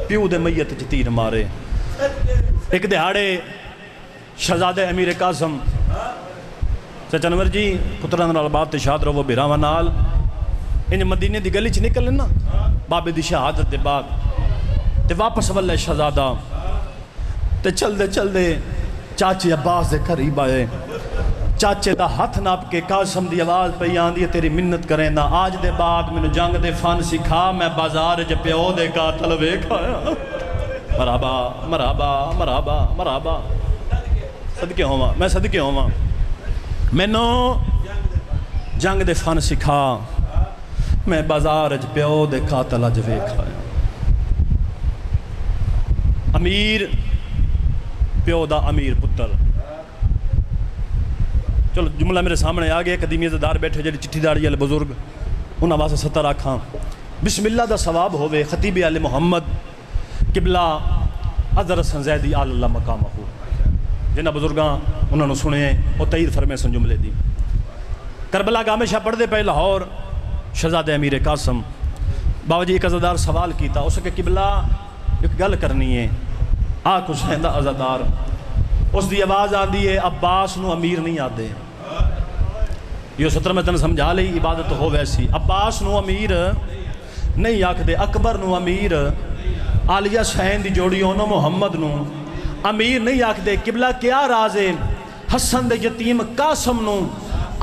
پیو دے میت جتیر مارے ایک دہاڑے شہزادہ امیر قاسم چچا نور جی پتران نال بات شاد رو وہ بیراوہ نال انہیں مدینے دی گلی چ نکل لینا بابے دی شہادت دے بعد تے واپس واللہ شہزادہ تے چل دے چاچے عباس دے قریب آئے چاچے دا ہاتھ ناپ کے قاسم دی آواز پہ آن دی تیری منت کریں دا آج دے بعد میں جنگ دے فن سکھا میں بازار جے پیو دے قاتل ویکھایا مرحبا مرحبا مرحبا مرحبا صدقے ہوں میں صدقے ہوں میں نو جنگ دے فن سکھا میں بازار اچ پیو دے قاتل اج ویکھ آیا امیر پیو دا امیر پتر چلو جملہ میرے سامنے آ گیا قدیمی عزتدار بیٹھے جڑی چٹھی داڑھی والے بزرگ انہاں واسطے 70 آکھاں بسم اللہ دا ثواب ہوئے خطیب آل محمد قبلہ حضرت حسن زیدی آل اللہ مقامہ ہو جنہ بزرگاں انہوں نے سنے وہ تائید فرمے سن جملے دی کربلا کا ہمیشہ پڑھ دے پہ لاہور شہزادہ امیر قاسم بابا جی ایک عزادار سوال کیتا اس کے قبلہ ایک گل کرنی ہے آکھ حسین دا عزادار اس دی آواز آدھی ہے عباس نو امیر نہیں آدھے یہ 17 میں تنہیں سمجھا لئی عبادت ہو ویسی عباس نو امیر نہیں آکھ دے اکبر نو امیر عالیہ حسین دی جوڑی انہوں محمد نو امیر نہیں آکھ دے قبلہ کیا راز ہے حسن دے یتیم قاسم نو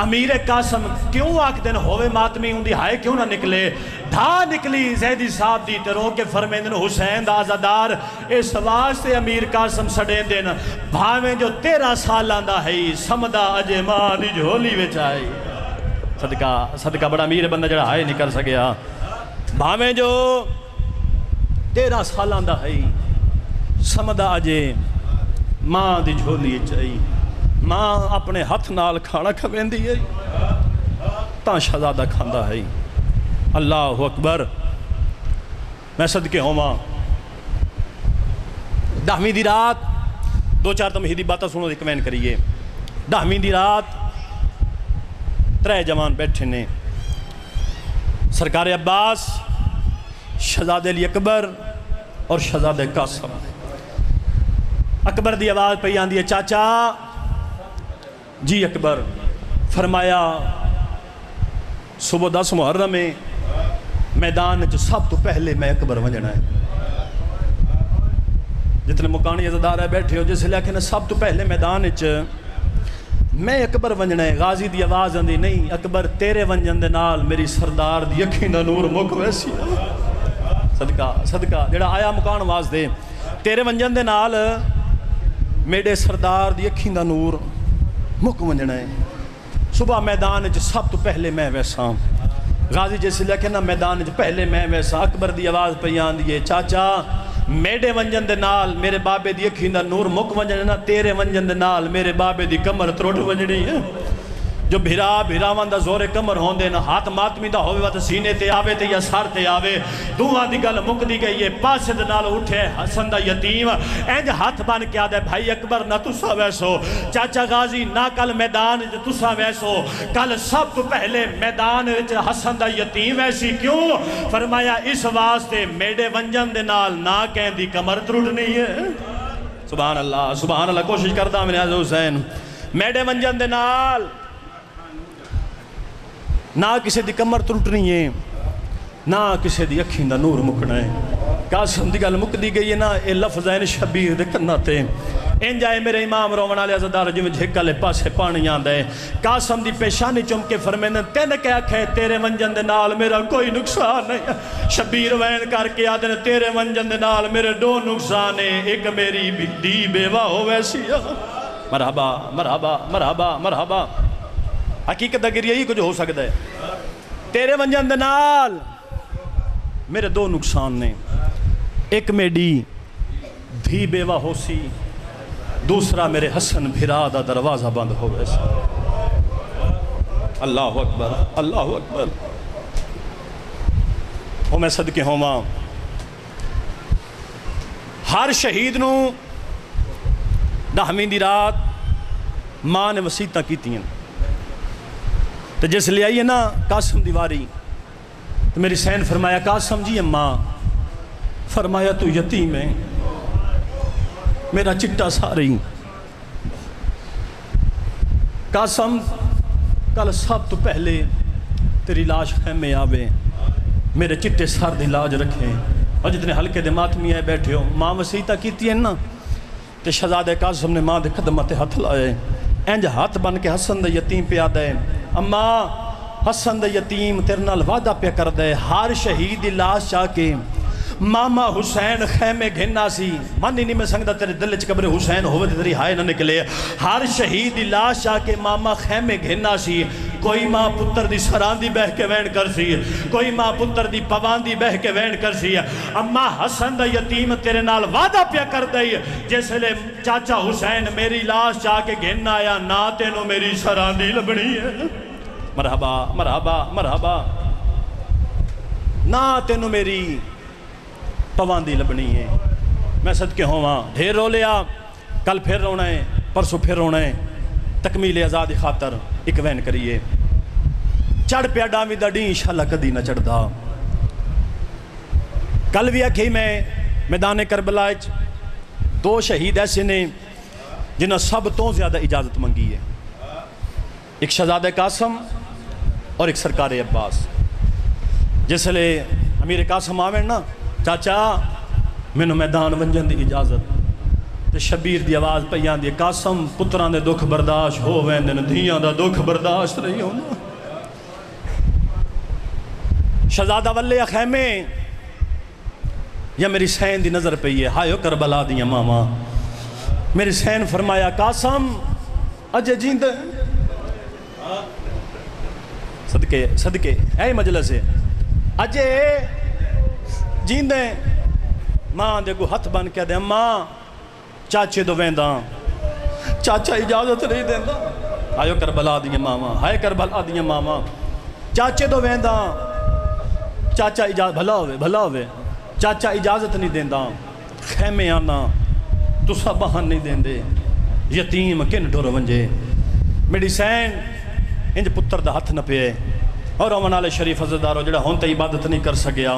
امیر قاسم کیوں آکھ دن ہوئے ماتمی ہوں دی ہائے کیوں نہ نکلے ڈھا نکلی زیدی صاحب دی تیرو کے فرمیندن حسین دا آزادار اس واسطے امیر قاسم سڑے دن بھاویں جو 13 سال آندہ ہے سمدہ اجے ماں دی جھولی وچ آئی صدقہ بڑا امیر بندہ جڑا ہائے نہیں کر سکیا بھاویں جو 13 سال آندہ ہے سمدہ اجے ماں دی جھولی چاہی ماں اپنے ہاتھ نال کھانا کھوین دی ہے تاں شہزادہ کھاندہ ہے اللہ اکبر میں صدقے ہوں ماں 10ویں دی رات 2-4 تمہیدی باتیں سنو ریکمینڈ کریے 10ویں دی رات 3 جوان بیٹھے نے سرکار عباس شہزادہ علی اکبر اور شہزادہ قاسم اکبر دی آواز پہ آندھی ہے چاچا جی اکبر فرمایا صبح 10 محرم میں میدان جو سب تو پہلے میں اکبر ونجنا ہے جتنے مکانی عزادار ہے بیٹھے ہو جس لئے کہ سب تو پہلے میدان میں اکبر ونجنا ہے غازی دی آواز آندھی نہیں اکبر تیرے ونجن دے نال میری سردار دی اکھیں دا نور مک ویسی صدقہ جڑا آیا مکان آواز دے تیرے ونجن دے نال میرے سردار دی اکھیں دا نور مک ونجنا ہے صبح میدان سب تو پہلے میں ویسا غازی جیسے لکھے نا میدان پہلے میں ویسا اکبر دی آواز پہ آندھی ہے چاچا میڈے ونجن دے نال میرے بابے دی اکھیں دا نور مک ونجنا نا تیرے ونجن دے نال میرے بابے دی کمر تروٹ ونجنی ہے جو بھیراوان دا زور کمر ہون دے نا ہاتھ ماتمی دا ہوئے وقت سینے تے آوے تے یا سار تے آوے دوہاں دی گل مک دی گئی ہے پاسے دے نال اٹھے حسن دا یتیم اینج ہاتھ بان کیا دے بھائی اکبر نہ تسا ویسو چاچا غازی نہ کل میدان تسا ویسو کل سب تو پہلے میدان حسن دا یتیم ویسی کیوں فرمایا اس واسطے میڈے ونجن دے نال نہ کہیں دی کمر ترٹنی ہے سبحان اللہ کوشش کرتا میں نے حضرت حسین میڈے ونجن دے نال نہ کسی دی کمر ترٹنی ہے نہ کسی دی اکھیں دا نور مکنا ہے قاسم دی گل مک دی گئی ہے نا اے لفظین شبیر دے کرنا تے ان جائے میرے امام رومن علیہ عزادار جو میں جھکلے پاسے پانی آندہ ہے قاسم دی پیشانی چمکے فرمیندن تین کیا کہے تیرے ونجن دے نال میرا کوئی نقصان نہیں شبیر وین کر کے آدھے تیرے ونجن دے نال میرے 2 نقصان ہیں ایک میری دی بیوہ ہو ویسی مرحبا مرحبا مرحبا مرحبا حقیقت اگر یہی کچھ ہو سکتا ہے تیرے ونجن دے نال میرے 2 نقصان نے ایک میڈی دھی بیوہ ہو سی دوسرا میرے حسن بھرا دا دروازہ بند ہو ویسا اللہ اکبر اللہ اکبر وہ میں صدقے ہوں ماں ہر شہید نو 10ویں دی رات ماں نے وسیعتاں کیتی ہیں تو جس لے آئیے نا قاسم دیواری تو میری سین فرمایا قاسم جی اماں فرمایا تو یتیم ہے میرا چٹا ساری قاسم کل سب تو پہلے تیری لاش خیمے آوے میرے چٹے سار دی لاج رکھیں اور جتنے ہلکے دے ماتمی ہے بیٹھے ہو ماں وسیعتاں کیتی ہیں نا تو شہزادہ قاسم نے ماں دے قدمت ہاتھ لائے اینج ہاتھ بن کے حسن دے یتیم پہ آدھے اماں حسن دے یتیم تیرے نال وعدہ پہ کر دے ہر شہید دی لاش چاہ کے ماما حسین خیمے گھننا سی مانی نہیں میں سنگتا تیرے دل چکبر حسین ہوئے تیری ہائے نہ نکلے ہر شہید دی لاش چاہ کے ماما خیمے گھننا سی کوئی ماں پتر دی سراندی بہ کے وین کر سی ہے، کوئی ماں پتر دی پواندی بہ کے وین کر سی ہے۔ اما حسن دا یتیم تیرے نال وعدہ پیا کر دئی، جس لے چاچا حسین میری لاش چاہ کے گھن آیا، نہ تینوں میری سراندی لبنی ہے۔ مرحبا مرحبا مرحبا، نہ تینوں میری پواندی لبنی ہے۔ میں صدقے ہواں، ڈھیر رو لیا، کل پھر رونا ہے، پرسوں پھر رونا ہے۔ تکمیل آزادی خاطر ایک وین کریے، چڑھ پیا ڈامی دا ڈی انشاءاللہ کدی نہ چڑھ دا۔ کل بھی آکھی میں میدان کربلا دو شہید ایسے نے جنہاں سب تو زیادہ اجازت منگی ہے، ایک شہزادہ قاسم اور ایک سرکار عباس۔ جس لئے امیر قاسم آویں نا، چاچا میں نے میدان ونجن دی اجازت، تے شبیر دی آواز پیان دی، قاسم پتران دے دکھ برداشت ہو ویندن، دھیاں دا دکھ برداشت رہی ہونا۔ شہزادہ والے خیمے یا میری سین دی نظر پہ یہ ہائیو کربلا دیا ماما، میری سین فرمایا قاسم اجے جیند صدقے صدقے اے مجلس ہے اجے جیندیں۔ ماں دے کو ہتھ بن کے دے، ماں چاچے دو وینداں، چاچا اجازت نہیں دیندہ۔ آئیو کربلا دیا ماما، ہائے کربلا دیا ماما، چاچے دو وینداں، چاچا اجازت بھلا ہوئے چاچا اجازت نہیں دیندہ۔ خیمے آنا تو سب بہن نہیں دیندے، یتیم کن ڈور ونجے۔ میری سین انج پتر دا ہتھ نہ پے، اور امن علیہ شریف عزدارو جڑا ہونتا عبادت نہیں کر سکیا۔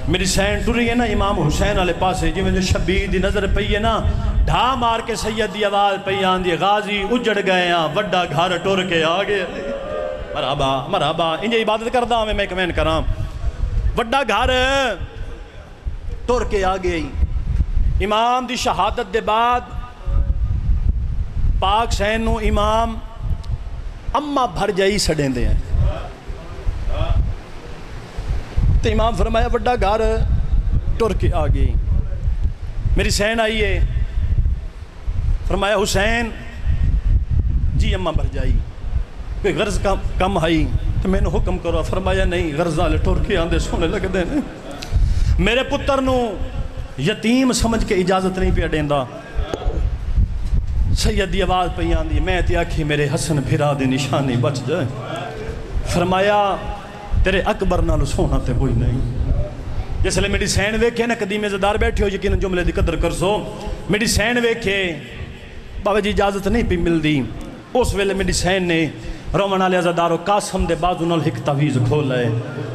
میری سین ٹری ہے نا امام حسین علیہ پاسے، جی میں جو شبیر دی نظر پئی ہے نا، ڈھا مار کے سید دی آواز پئی آن دی، غازی اجڑ گئے ہیں، وڈا گھر ٹور کے آگے۔ مرحبا مرحبا، انجھے عبادت کردہ ہمیں میں کمین کراں، وڈا گھر ٹور کے آگے۔ امام دی شہادت دے بعد پاک سین نو امام اما بھر جائی سڑیں دے ہیں، تو امام فرمایا وڈا گھر ٹور کے آگے۔ میری سین آئیے، فرمایا حسین جی اما بھر جائی، کوئی غرض کم آئی تو میں نے حکم کرو۔ فرمایا نہیں، غرض والے ٹور کے آندے سونے لگ دے نے، میرے پتر نو یتیم سمجھ کے اجازت نہیں پیا دیندہ۔ سید دی آواز پہ آندی، میں تے آکھی میرے حسن پھرا دے نشانی بچ جائے۔ فرمایا تیرے اکبر نالو سونا تے کوئی نہیں۔ جس لئے میری سین ویکھے نا، قدیم عزدار بیٹھے ہو یقین جملے دی قدر کر سو، میری سین ویکھے بابا جی اجازت نہیں پی مل دی۔ اس ویلے میری سین نے رومن علیہ عزدارو قاسم دے بازو نال ایک تعویز کھول لائے،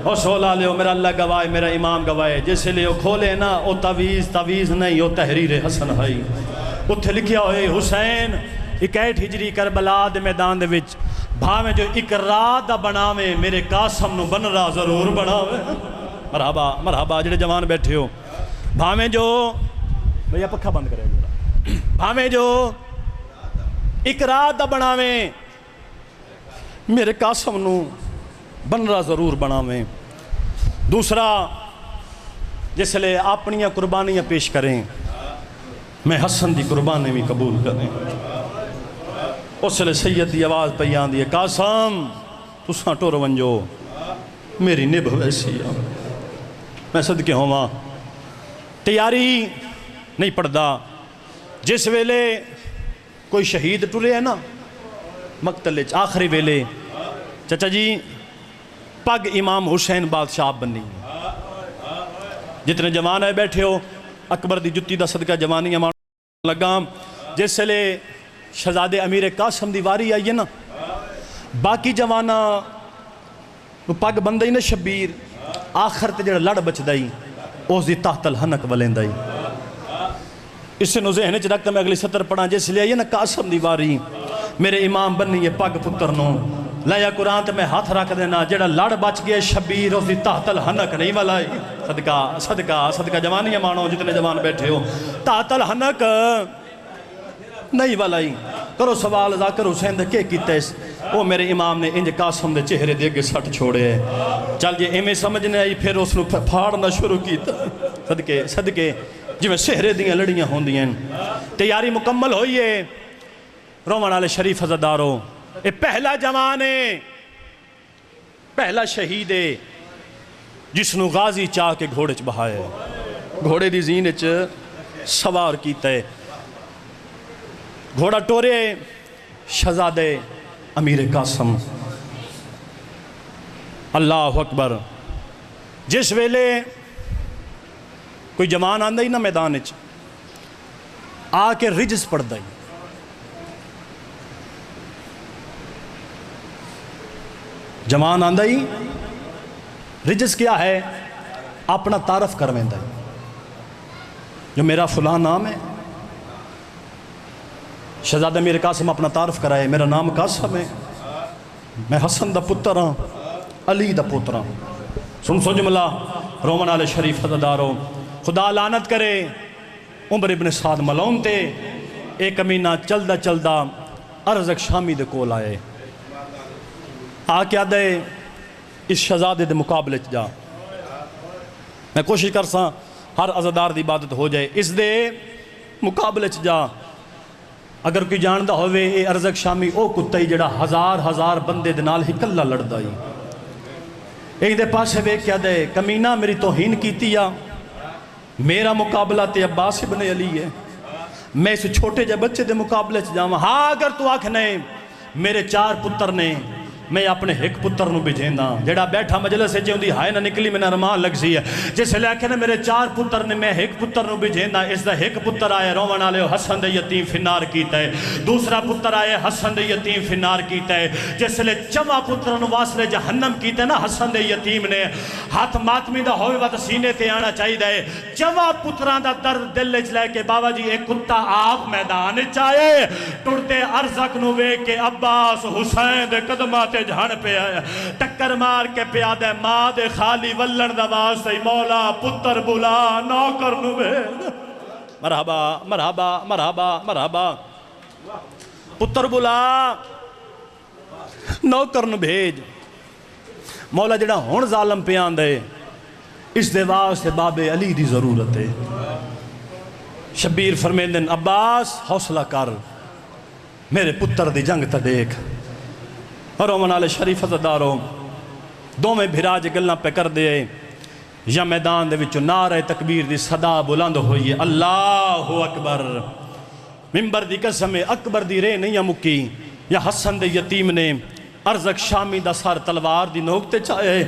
اور سولا لے میرا اللہ گواہ میرا امام گواہ، جس لئے وہ کھولے نا او تعویز نہیں، او تحریر حسن ہے۔ اتھے لکھیا ہوئے حسین 61 ہجری کربلا دے میدان دے وچ، بھاویں جو ایک رات دا بناویں میرے قاسم نو بن رہا ضرور بناویں۔ مرحبا مرحبا، جڑے جوان بیٹھے ہو، بھاویں جو بھیا پکھا بند کرے گا، بھاویں جو ایک رات دا بناویں میرے قاسم نو بن رہا ضرور بناویں۔ دوسرا جس لئے اپنیاں قربانیاں پیش کریں، میں حسن دی قربانی بھی قبول کریں۔ اس لئے سید دی آواز پہ آندی ہے، قاسم تساں ٹور ونجو، میری نبھ ویسی ہے۔ میں صدقے ہواں، تیاری نہیں پڑھدا۔ جس ویلے کوئی شہید ٹرے ہے نا مقتل آخری ویلے، چچا جی پگ امام حسین بادشاہ بنی، جتنے جوان ہے بیٹھے ہو اکبر دی جتی دا صدقہ جوانیاں مان لگا۔ جس لئے شہزادے امیر قاسم دی واری آئی ہے نا، باقی جوانا پگ بندائی نا شبیر، آخر تے جڑا لڑ بچ دائی اس دی تحت الحنک ولین دائی۔ اس سے نوزے ہنے چرکتا میں اگلی سطر پڑھا، جس لئے آئی ہے نا قاسم دی واری، میرے امام بنی ہے پگ پتر نو، لیا قرآن تے میں ہاتھ رکھ دینا، جڑا لڑ بچ گئے شبیر اس دی تحت الحنک نہیں والائی۔ صدقہ صدقہ صدقہ جوانیاں مانو جتنے جوان بیٹھے ہو، تحت الحنک نہیں والائی۔ کرو سوال ذاکر حسین دے کے کیتا ہے، وہ میرے امام نے انج قاسم دے چہرے دے کے سٹ چھوڑے ہیں۔ چل جے ایمیں سمجھنے آئی پھر اس نو پھاڑنا شروع کیتا۔ صدقے صدقے جو میں سہرے دیاں لڑیاں ہوں دیاں، تیاری مکمل ہوئی ہے۔ رومن علیہ شریف عزدارو، اے پہلا جوان ہے پہلا شہید ہے جس نو غازی چاہ کے گھوڑے چ بہایا، گھوڑے دی زین چ سوار کیتا ہے، گھوڑا ٹورے شہزادے امیر قاسم۔ اللہ اکبر۔ جس ویلے کوئی جوان آندا ہی نا میدان وچ آ کے رجز پڑھدا ہی، جوان آندا ہی رجز کیا ہے؟ اپنا تعارف کرویندا ہے، جو میرا فلاں نام ہے۔ شہزادہ امیر قاسم اپنا تعارف کرائے، میرا نام قاسم ہے، میں حسن دا پتر ہاں، علی دا پتر ہاں۔ سن سو جملہ رومن آل شریف عزادارو، خدا لعنت کرے عمر ابن سعد ملون تے ایک کمینہ چلدا چلدا ارزق شامی دے کول آئے، آ کے آدھے اس شہزادے دے مقابلے چ جا۔ میں کوشش کرساں ہر عزادار دی عبادت ہو جائے، اس دے مقابلے چ جا۔ اگر کوئی جاندہ ہوئے اے ارزق شامی او کتا ہی جڑا ہزار بندے دے نال ہی کلا لڑدا ہی، ایک دے پاسے ویکھ کے دے کمینہ میری توہین کیتی یا میرا مقابلہ تے عباس ابن علی ہے، میں اس چھوٹے جے بچے دے مقابلے چ جاواں۔ ہاں اگر تو آکھنے میرے 4 پتر نے، میں اپنے ایک پتر نو بھیجیندا، جڑا بیٹھا مجلس ہے جیوں دی ہائے نہ نکلی میں ارمان لگ سی ہے، جس لے آکھے نا میرے 4 پتر نے، میں ایک پتر نو بھیجیندا، اس دا ایک پتر آئے رومن والے حسن دے یتیم فنار کیتا ہے، دوسرا پتر آئے حسن دے یتیم فنار کیتا ہے، جس لے 4 پتر نو واصل جہنم کیتا ہے نا حسن دے یتیم نے، ہاتھ ماتمی دا ہوئے وقت سینے تے آنا چاہیے دے، 4 پتران دا درد دل وچ لے کے بابا جی ایک کتا آپ میدان چاہے ٹرتے ارزق نو ویکھ کے عباس حسین دے قدمات جھان پہ آیا، ٹکر مار کے پیادے ماں دے خالی ولن دا واسطے مولا پتر بلا نوکر نو بھیج، مرحبا مرحبا مرحبا مرحبا، پتر بلا نوکر نو بھیج۔ مولا جڑا ہون ظالم پہ آندے اس دے واسطے باب علی دی ضرورت ہے۔ شبیر فرمیندن عباس حوصلہ کر، میرے پتر دی جنگ تا دیکھ۔ رومن آل شریف عزادارو، دو میں بھراج گلنا پہ کر دے یا میدان دے وچو نعرہ تکبیر دی صدا بلند ہوئی، اللہ اکبر۔ ممبر دی قسم اکبر دی رے نہیں مکی، یا حسن دے یتیم نے ارزق شامی دا سار تلوار دی نوکتے چاہے،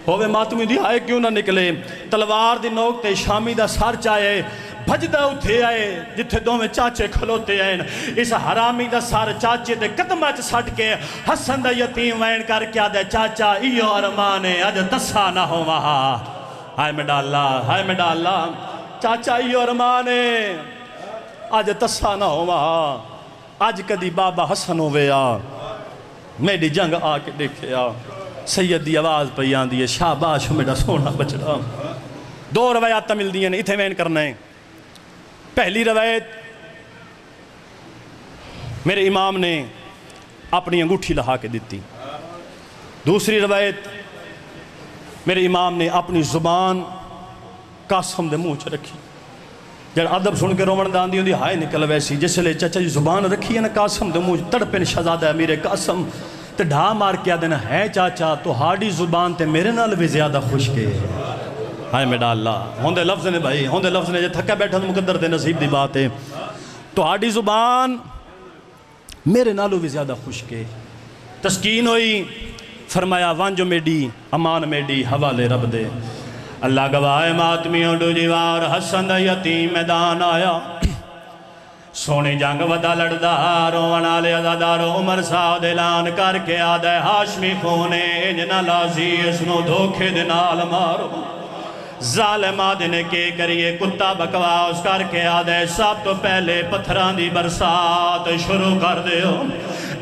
ہوئے ماتمی دی آئے کیوں نہ نکلے، تلوار دی نوکتے شامی دا سار چاہے، بھجدہ اٹھے آئے جتھے دو میں چاچے کھلوتے آئے، اس حرامی دا سار چاچے دے قدمہ سٹ کے حسن دا یتیم وین کر کیا دے چاچا ایو ارمانے اج تسا نہ ہو وہا، ہائے میں ڈالا چاچا ایو ارمانے اج تسا نہ ہو وہا، اج کدی بابا حسن ہوئے آ میری جنگ آ کے دیکھے آ، سید دی آواز پہ آن دیئے شاباش میرا سونا بچڑا۔ 2 روایات مل دیئے اتھے وین کرنا ہے۔ پہلی روایت میرے امام نے اپنی انگوٹھی لہا کے دیتی، دوسری روایت میرے امام نے اپنی زبان قاسم دے منہ چ رکھی، جڑ ادب سن کے رومن دان دی ہائے نکل ویسی، جس لے چچا جی زبان رکھی ہے نا قاسم دے منہ تڑپن شہزادہ امیر قاسم تے ڈھا مار کے آدھنا ہے چاچا تو ہاڑی زبان تے میرے نال بھی زیادہ خوش کے ہائے میڈا اللہ، ہوندے لفظ نے بھائی، ہوندے لفظ نے جے تھکا بیٹھا تو مقدر دے نصیب دی بات ہے، تو ہاڑی زبان میرے نالو بھی زیادہ خوش کے۔ تسکین ہوئی، فرمایا وانجو میڈی امان میڈی حوالے رب دے، اللہ گواہ ماتمیوں ڈو جیوار حسن دا یتیم میدان آیا، سونی جنگ ودا لڑدا روان آلے عزادارو عمر سعد اعلان کر کے آدھے ہاشمی خونے انجنا لازی اسنو دھوکے دنال مارو، ظالم آدھنے کے کریے کتا بکواس کر کے آدھے سب تو پہلے پتھران دی برسات شروع کر دے ہو،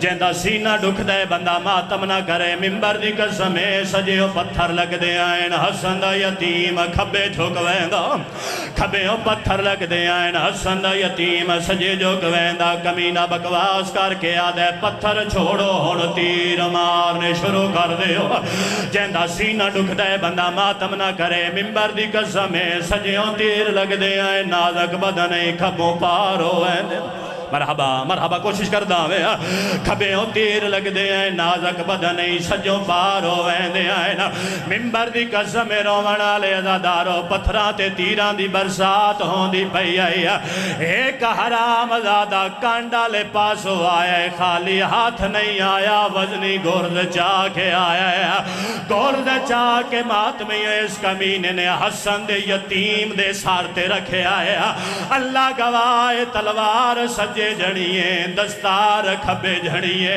جیندہ سینہ ڈکھ دے بندہ ماتم نہ کرے، ممبر دی قسمیں سجیو پتھر لگ دے آئین، حسن دا یتیم کھبے جھک ویندہ، کھبے پتھر لگ دے آئین، حسن دا یتیم سجے جھک ویندہ، کمینہ بکواس کر کے آدھے پتھر چھوڑو ہون تیر مارنے شروع کر دے ہو، جیندہ سینہ ڈکھ دے بندہ ماتم نہ کرے، ممبر دی قسمیں سجیوں تیر لگ دے آئین، نازک بدنے کھبوں پارو ویندے، مرحبا مرحبا کوشش کر داوے کھبیوں تیر لگ دے ہیں نازک بدن سجوں پار ہوئیں دے ہیں ممبر دی قسم رومن آلے ازادارو پتھران تے تیران دی برسات ہوں دی پئی آئی ایک حرام زادہ کانڈا لے پاسو آیا خالی ہاتھ نہیں آیا وزنی گورد چاہ کے آیا گورد چاہ کے ماتمی اس کمینے نے حسن دے یتیم دے سارتے رکھے آیا اللہ گواہ تلوار سجے جھڑیے دستار کھبے جھڑیے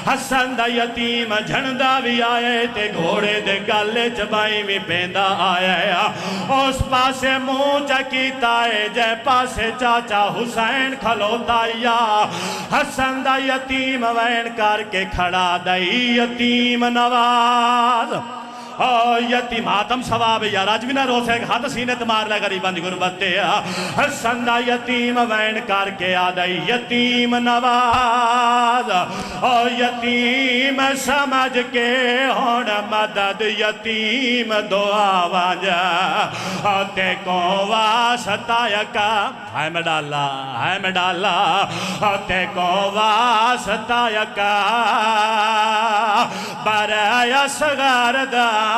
حسن دا یتیم جھنڈا بھی آئے تے گھوڑے دے گالے چبائی میں پیندہ آیا اس پاسے منہ چکیتا ہے جے پاسے چاچا حسین کھلوتا یا حسن دا یتیم وین کر کے کھڑا دائی یتیم نواز یتیم آتم ثواب یا راجوینہ روسے ہاتھ سینے تمار لے غریبان دی غربت حسن دا یتیم وین کر کے آدائی یتیم نواز یتیم سمجھ کے ہون مدد یتیم دعا وانجا تے کو واسطہ یکا ہے میں ڈالا تے کو واسطہ یکا برای اصغر دعویٰ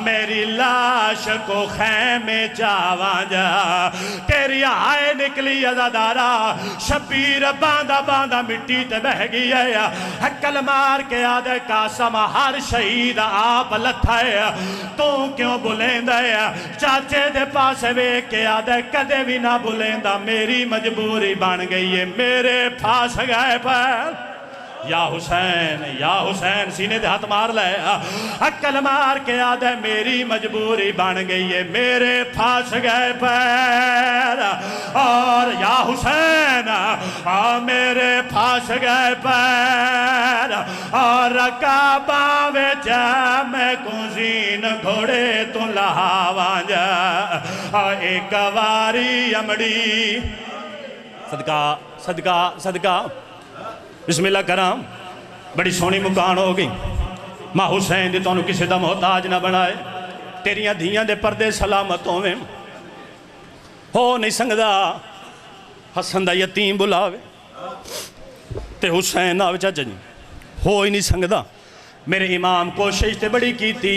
میری لاش کو خیمے چاواں جا تیری آئے نکلی ازادارا شبیر باندھا باندھا مٹی تے بہ گئی ہے حکل مار کے آدھے قاسم ہر شہید آپ لتھا ہے تو کیوں بلیندہ ہے چاچے دے پاس وے کے آدھے کدے بھی نہ بلیندہ میری مجبوری بن گئی ہے میرے پھاس گئے پر یا حسین سینے دے ہاتھ مار لے عقل مار کے آدھے میری مجبوری بن گئی ہے میرے پھاس گئے پیر اور یا حسین میرے پھاس گئے پیر اور رکاباں وچ میں کزین گھوڑے تو لہاواں جا ایک واری امڑی صدقہ بسم اللہ کرام بڑی سونی مکان ہو گئی ماں حسین دی تو کسی دا محتاج نہ بنائے تیریاں دھیاں دے پردے سلامتوں میں ہو نہیں سنگدا حسن دا یتیم بلاوے تے حسین آوے چاچا جی ہو ہی نہیں سنگدا میرے امام کوشش تے بڑی کی تھی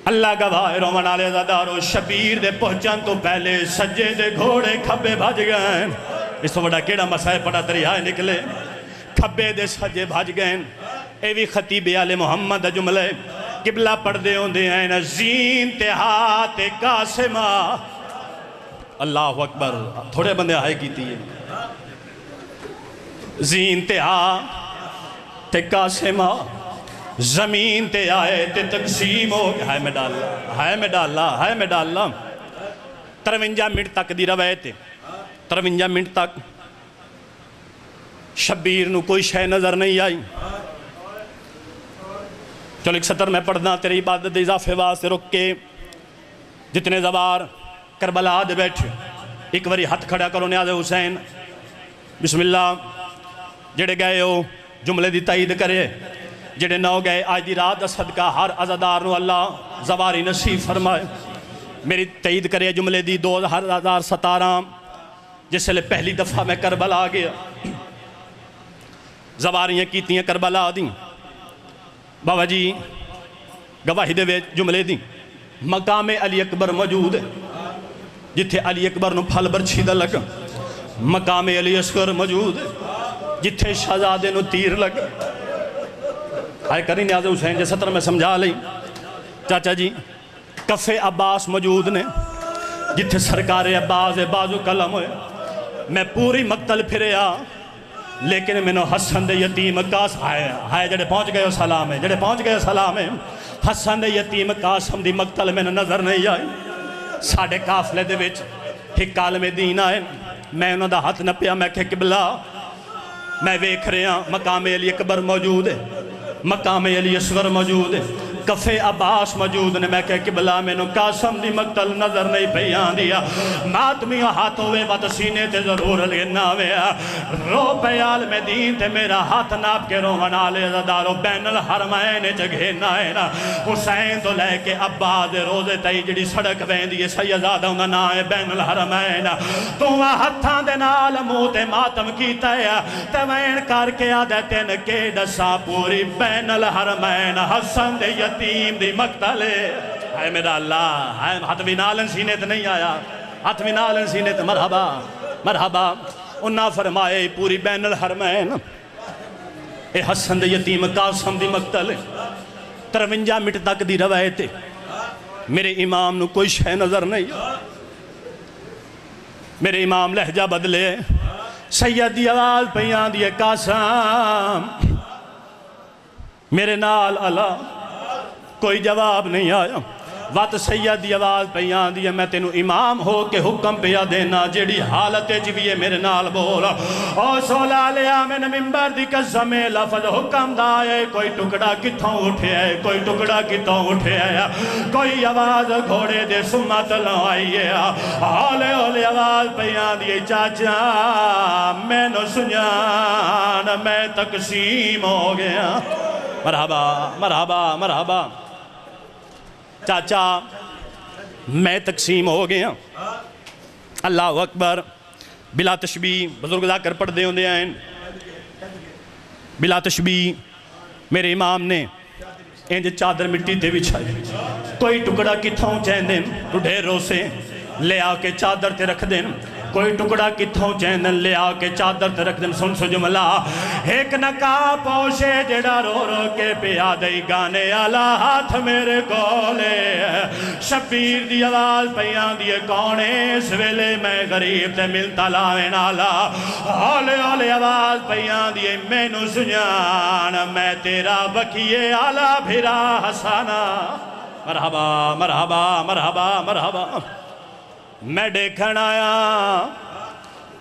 اللہ گواہ رومن آلے زادارو شبیر دے پہنچن تو پہلے سجے دے گھوڑے کھبے بھاج گئے اس تو بڑا کیڑا مسائے پڑا دریائے نکلے کھبے دے سجے بھاج گئے اے بھی خطیب آل محمد جملے قبلہ پڑھ دے ہوں دے ہیں زین تہات قاسمہ اللہ اکبر تھوڑے بندے آئے کی تھی زین تہات قاسمہ زمین تے آئے تے تقسیم ہو گیا ہے میں ڈالا 53 منٹ تک دی روایت 53 منٹ تک شبیر نو کوئی شے نظر نہیں آئی چلو ایک سطر میں پڑھنا تیری عبادت اضافے واسطے رک کے جتنے زبار کربلا دے بیٹھے ایک واری ہاتھ کھڑا کرو نیاز حسین بسم اللہ جڑے گئے ہو جملے دی تائید کرے جڑے نہ ہو گئے آج دی رات صدقہ ہر عزادار نو اللہ زواری نصیب فرمائے میری تائید کرے جملے دی 2017 جس سے پہلی دفعہ میں کربلا آ گیا زواریاں کیتی ہیں کربلا دیں بابا جی گواہی دے جملے دیں مقام علی اکبر موجود ہے جتھے علی اکبر نو پھل برچھی دا لگا مقام علی اصغر موجود ہے جتھے شہزادے نو تیر لگا آئے کریں نیاز حسین جے سطر میں سمجھا لیں چاچا جی کفے عباس موجود نے جتھے سرکار عباس بازو قلم ہوئے میں پوری مقتل پھرے لیکن میں نے حسن دے یتیم کاس آئے جڑے پہنچ گئے سلام ہے حسن دے یتیم قاسم دی مقتل میں نے نظر نہیں آئی ساڑھے کافلے دے وچ ایک عالم دین آئے میں انہوں دا ہاتھ نہ پیا میں کہ قبلہ میں ویکھ رہے ہیں مقام علی اکبر موجود ہے مقام علی اصغر موجود ہے کفے عباس موجود نے، میں کہہ قبلہ میں نو قاسم دی مقتل نظر نہیں پیان دیا، ماتمی ہاتھ ہوئے بات سینے تے ضرور لینا ہویا، رو پیال میں دین تے میرا ہاتھ ناپ کے رو منالے زدارو بین الحرمین جگہنا ہے نا، حسین تو لے کے عباس روزے تائی جڑی سڑک بین دیئے سیدادہ انہا نا ہے بین الحرمین، تو وہ ہتھاں دے نال موتے ماتم کیتا ہے، تے وین کر کے آدھے تین کے دسا پوری بین الحرمین حسن دے یتیم دی مقتلے، اے میرا اللہ، ہاتھ بھی نالن سینے تے نہیں آیا، ہاتھ بھی نالن سینے تے مرحبا مرحبا، انہا فرمائے پوری بین الحرمین اے حسن دے یتیم قاسم دی مقتل 53 منٹ تک دی روایت میرے امام نو کوئی شے نظر نہیں، میرے امام لہجہ بدلے، سید دی آواز پیان دیے قاسم میرے نال اللہ، کوئی جواب نہیں آیا، وات سید دی آواز پیان دیے میں تینوں امام ہو کے حکم پیا دینا، جیڑی حالت جبیے میرے نال بولا، او سولا لیا میں نے ممبر دی قسم لفظ حکم دائے، کوئی ٹکڑا کتھوں اٹھے آئے، کوئی ٹکڑا کتھوں اٹھے آیا، کوئی آواز گھوڑے دے سمت لائیے، ہولے ہولے آواز پیان دیے چاچا میں نو سنیان میں تقسیم ہو گیا، مرحبا مرحبا مرحبا، چاچا میں تقسیم ہو گیا، اللہ اکبر، بلا تشبیہ بزرگ جا کر پڑھ دے ہوندے ہیں، بلا تشبیہ میرے امام نے انج چادر مٹی تے بچھائی، کوئی ٹکڑا کتھوں چیندن ٹوڑے رو سے لے آ کے چادر تے رکھ دیں، کوئی ٹکڑا کتھوں چیندن لے آ کے چادر تے رکھ دیں، سن سو جملہ ایک نکا پوشے جڑا رو رو کے پیا دئی گانے آلہ ہاتھ میرے گولے، شبیر دی آواز پیان دیے کونے اس ویلے میں غریب تے ملتا لاوین آلہ، ہولے ہولے آواز پیان دیے میں نو سنیان میں تیرا بکیے آلہ بھرا حسانا، مرحبا مرحبا مرحبا مرحبا، میں دیکھن آیا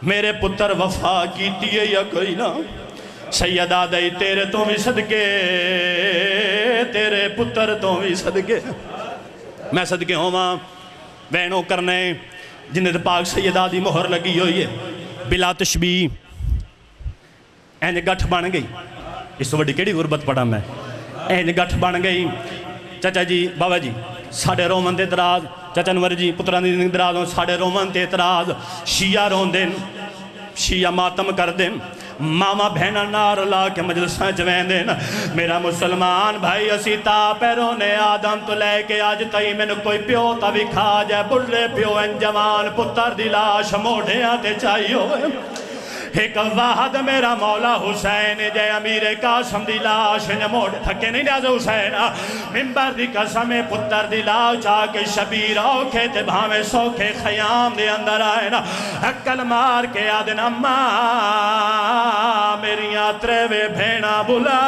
میرے پتر وفا کیتی ہے یا کوئی نہ، سیدہ دائی تیرے تو بھی صدقے، تیرے پتر تو بھی صدقے، میں صدقے ہوں ماں بینوں کرنے جنہیں پاک سیدہ دی مہر لگی ہوئی ہے، بلا تشبیہ اینج گٹھ بن گئی، اس وڈی کیڑی غربت پڑھا میں، اینج گٹھ بن گئی، چچا جی بابا جی ساڑھے رومن تے اعتراض، چچا نور جی پتران دی اعتراض ہوں، ساڑھے رومن تے اعتراض، شیعہ رون دن شیعہ ماتم کر دن، ماما بہنہ نار لا کے مجلسہ جوین دن، میرا مسلمان بھائی اسی تا پیرونے آدم تو لے کے آج تائی میں نے کوئی پیو تا بھی کھا جائے، بڑھے پیو ان جوان پتر دی لاش موڑے آتے چاہیے ہوئے، ایک واحد میرا مولا حسین جے امیر قاسم دی لاش موڑ تھکے نہیں نیاز حسین، ممبر دی قسم پتر دی لاش آکے شبیر اوکھے تے بھامے سوکھے خیام دے اندر آئے نا، حکل مار کے آدن اماں میریاں تریوے بھینا بلا،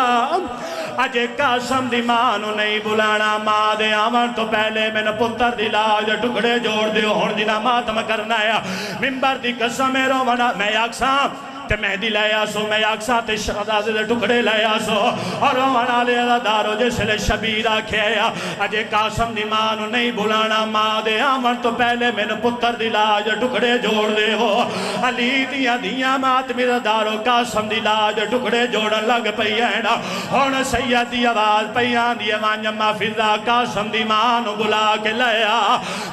اجے قاسم دی مانو نہیں بلانا، ماں دے آمن تو پہلے میں نے پتر دی لاج ٹکڑے جوڑ دیو ہون دینا ماتم کرنا ہے، ممبر دی قسم رو منا میں اکسام تے مہدی لے آسو، میں اکسام تے شہزادے دے ٹکڑے لے آسو، اور رومانا لے دارو جیسے لے شبیرہ کھیا، اجے قاسم دی مانو نہیں بلانا، ماں دے آمن تو پہلے میں نے پتر دی لاج ٹکڑے جوڑ دے ہو، علی دیا دیا مات میرا دارو قاسم دی لاج ٹکڑے جوڑن لگ پہینا، ہون سید دی آواز پیان دی وانجمہ فضا قاسم دی مانو بلا کے لیا،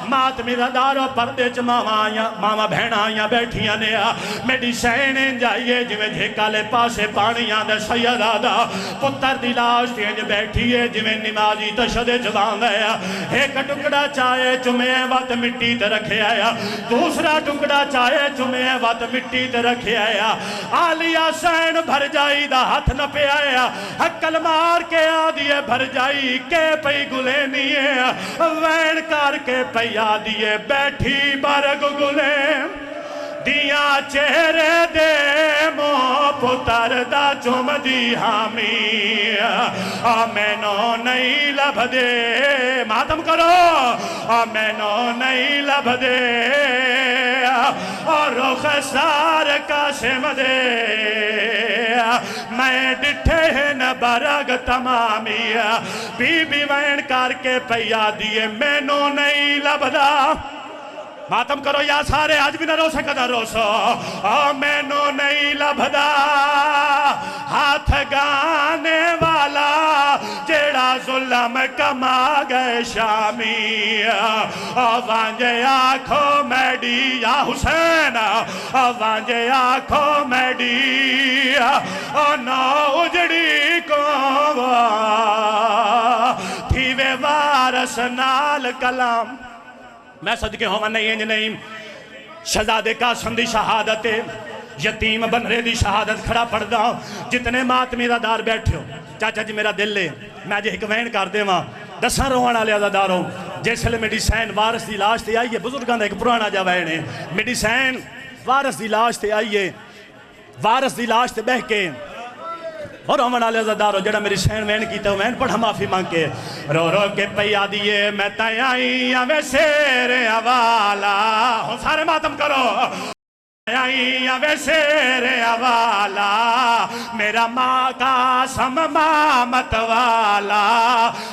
مات میرا دارو پردے چ ماما بہنائیاں بیٹھیاں نیا، میڈی سینے جائیے جویں جھیکالے پاسے پانیاں دے سیدہ دا، پتر دی لاش تینج بیٹھیے جویں نمازی تشد جوان دیا، ایک ٹکڑا چاہے چمیں وقت مٹی تے رکھے آیا، دوسرا ٹکڑا چاہے چمیں وقت مٹی تے رکھے آیا، آلیہ سین بھر جائی دا ہاتھ نہ پہ آیا، حکل مار کے آدھیے بھر جائی کے پئی گلے نیے، وین کر کے پئی آدھیے بیٹھی برگ گلے، دیاں چہرے دے مو پتر دا چم دی حامی، آمینو نہیں لب دے، ماتم کرو، آمینو نہیں لب دے، اور رخسار قاسم دے میں ڈٹھے نہ برگ تمامی بی بی وین کر کے پیا دیے مینو نہیں لبدا ماتم کرو یا سارے آج بھی نہ رو سکا نہ رو سو مینو نہیں لبدا ہاتھ گانے والا جیڑا ظلم کما گئے شامی وانجے آنکھوں میڈی یا حسین وانجے آنکھوں میڈی نہ اجڑی کو تھیوے وارس نال کلام میں صدقے ہوں نہیں شہزادے قاسم دی شہادت یتیم بنرے دی شہادت کھڑا پڑھ دا جتنے ماتمی دار بیٹھے ہو چاچا جی میرا دل لے میں جی حکوین کر دے ماں دساں روحانا لے عزاداروں جیسے لے میڈی سین وارس دی لاش تے آئیے بزرگاں دا ایک پرانا جا وین ہے میڈی سین وارس دی لاش تے آئیے وارس دی لاش تے بہ کے اور ہمیں نالے عزادارو جڑا میری سین وین کیتا وین پڑھا معافی مانگ کے رو رو کے پیا دیئے میں تیائی میں سیر والا ہوں سارے ماتم کرو وے سیر والا میرا ماں قاسم مامت والا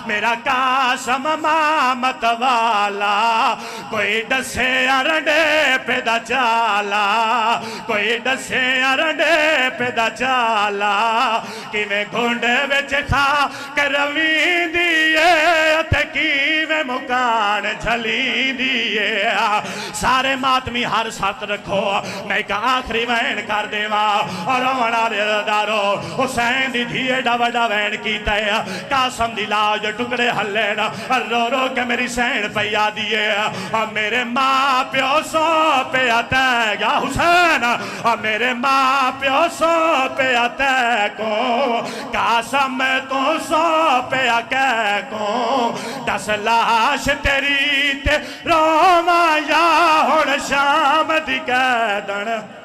میرا قاسم مامت والا کوئی ڈسے ارڈے پہ دا چالا کوئی ڈسے ارڈے پہ دا چالا کیویں گھنڈے وچ کھا کے روی دیئے تے کیویں مکان جھلی دیئے سارے ماتمی ہر ساتھ رکھو میں ایک آخری وین کر دے ماں اور رونا لے دارو حسین دی دھیے ڈاوڈا وین کیتا ہے قاسم دی لاج ٹکڑے ہلینا رو رو کے میری سین پیا دیئے میرے ماں پیو سو پیا تے یا حسین میرے ماں پیو سو پیا تے کو قاسم تو سو پیا کہ کو دس لاش تیری تے روما یا ہون شام دی قیدن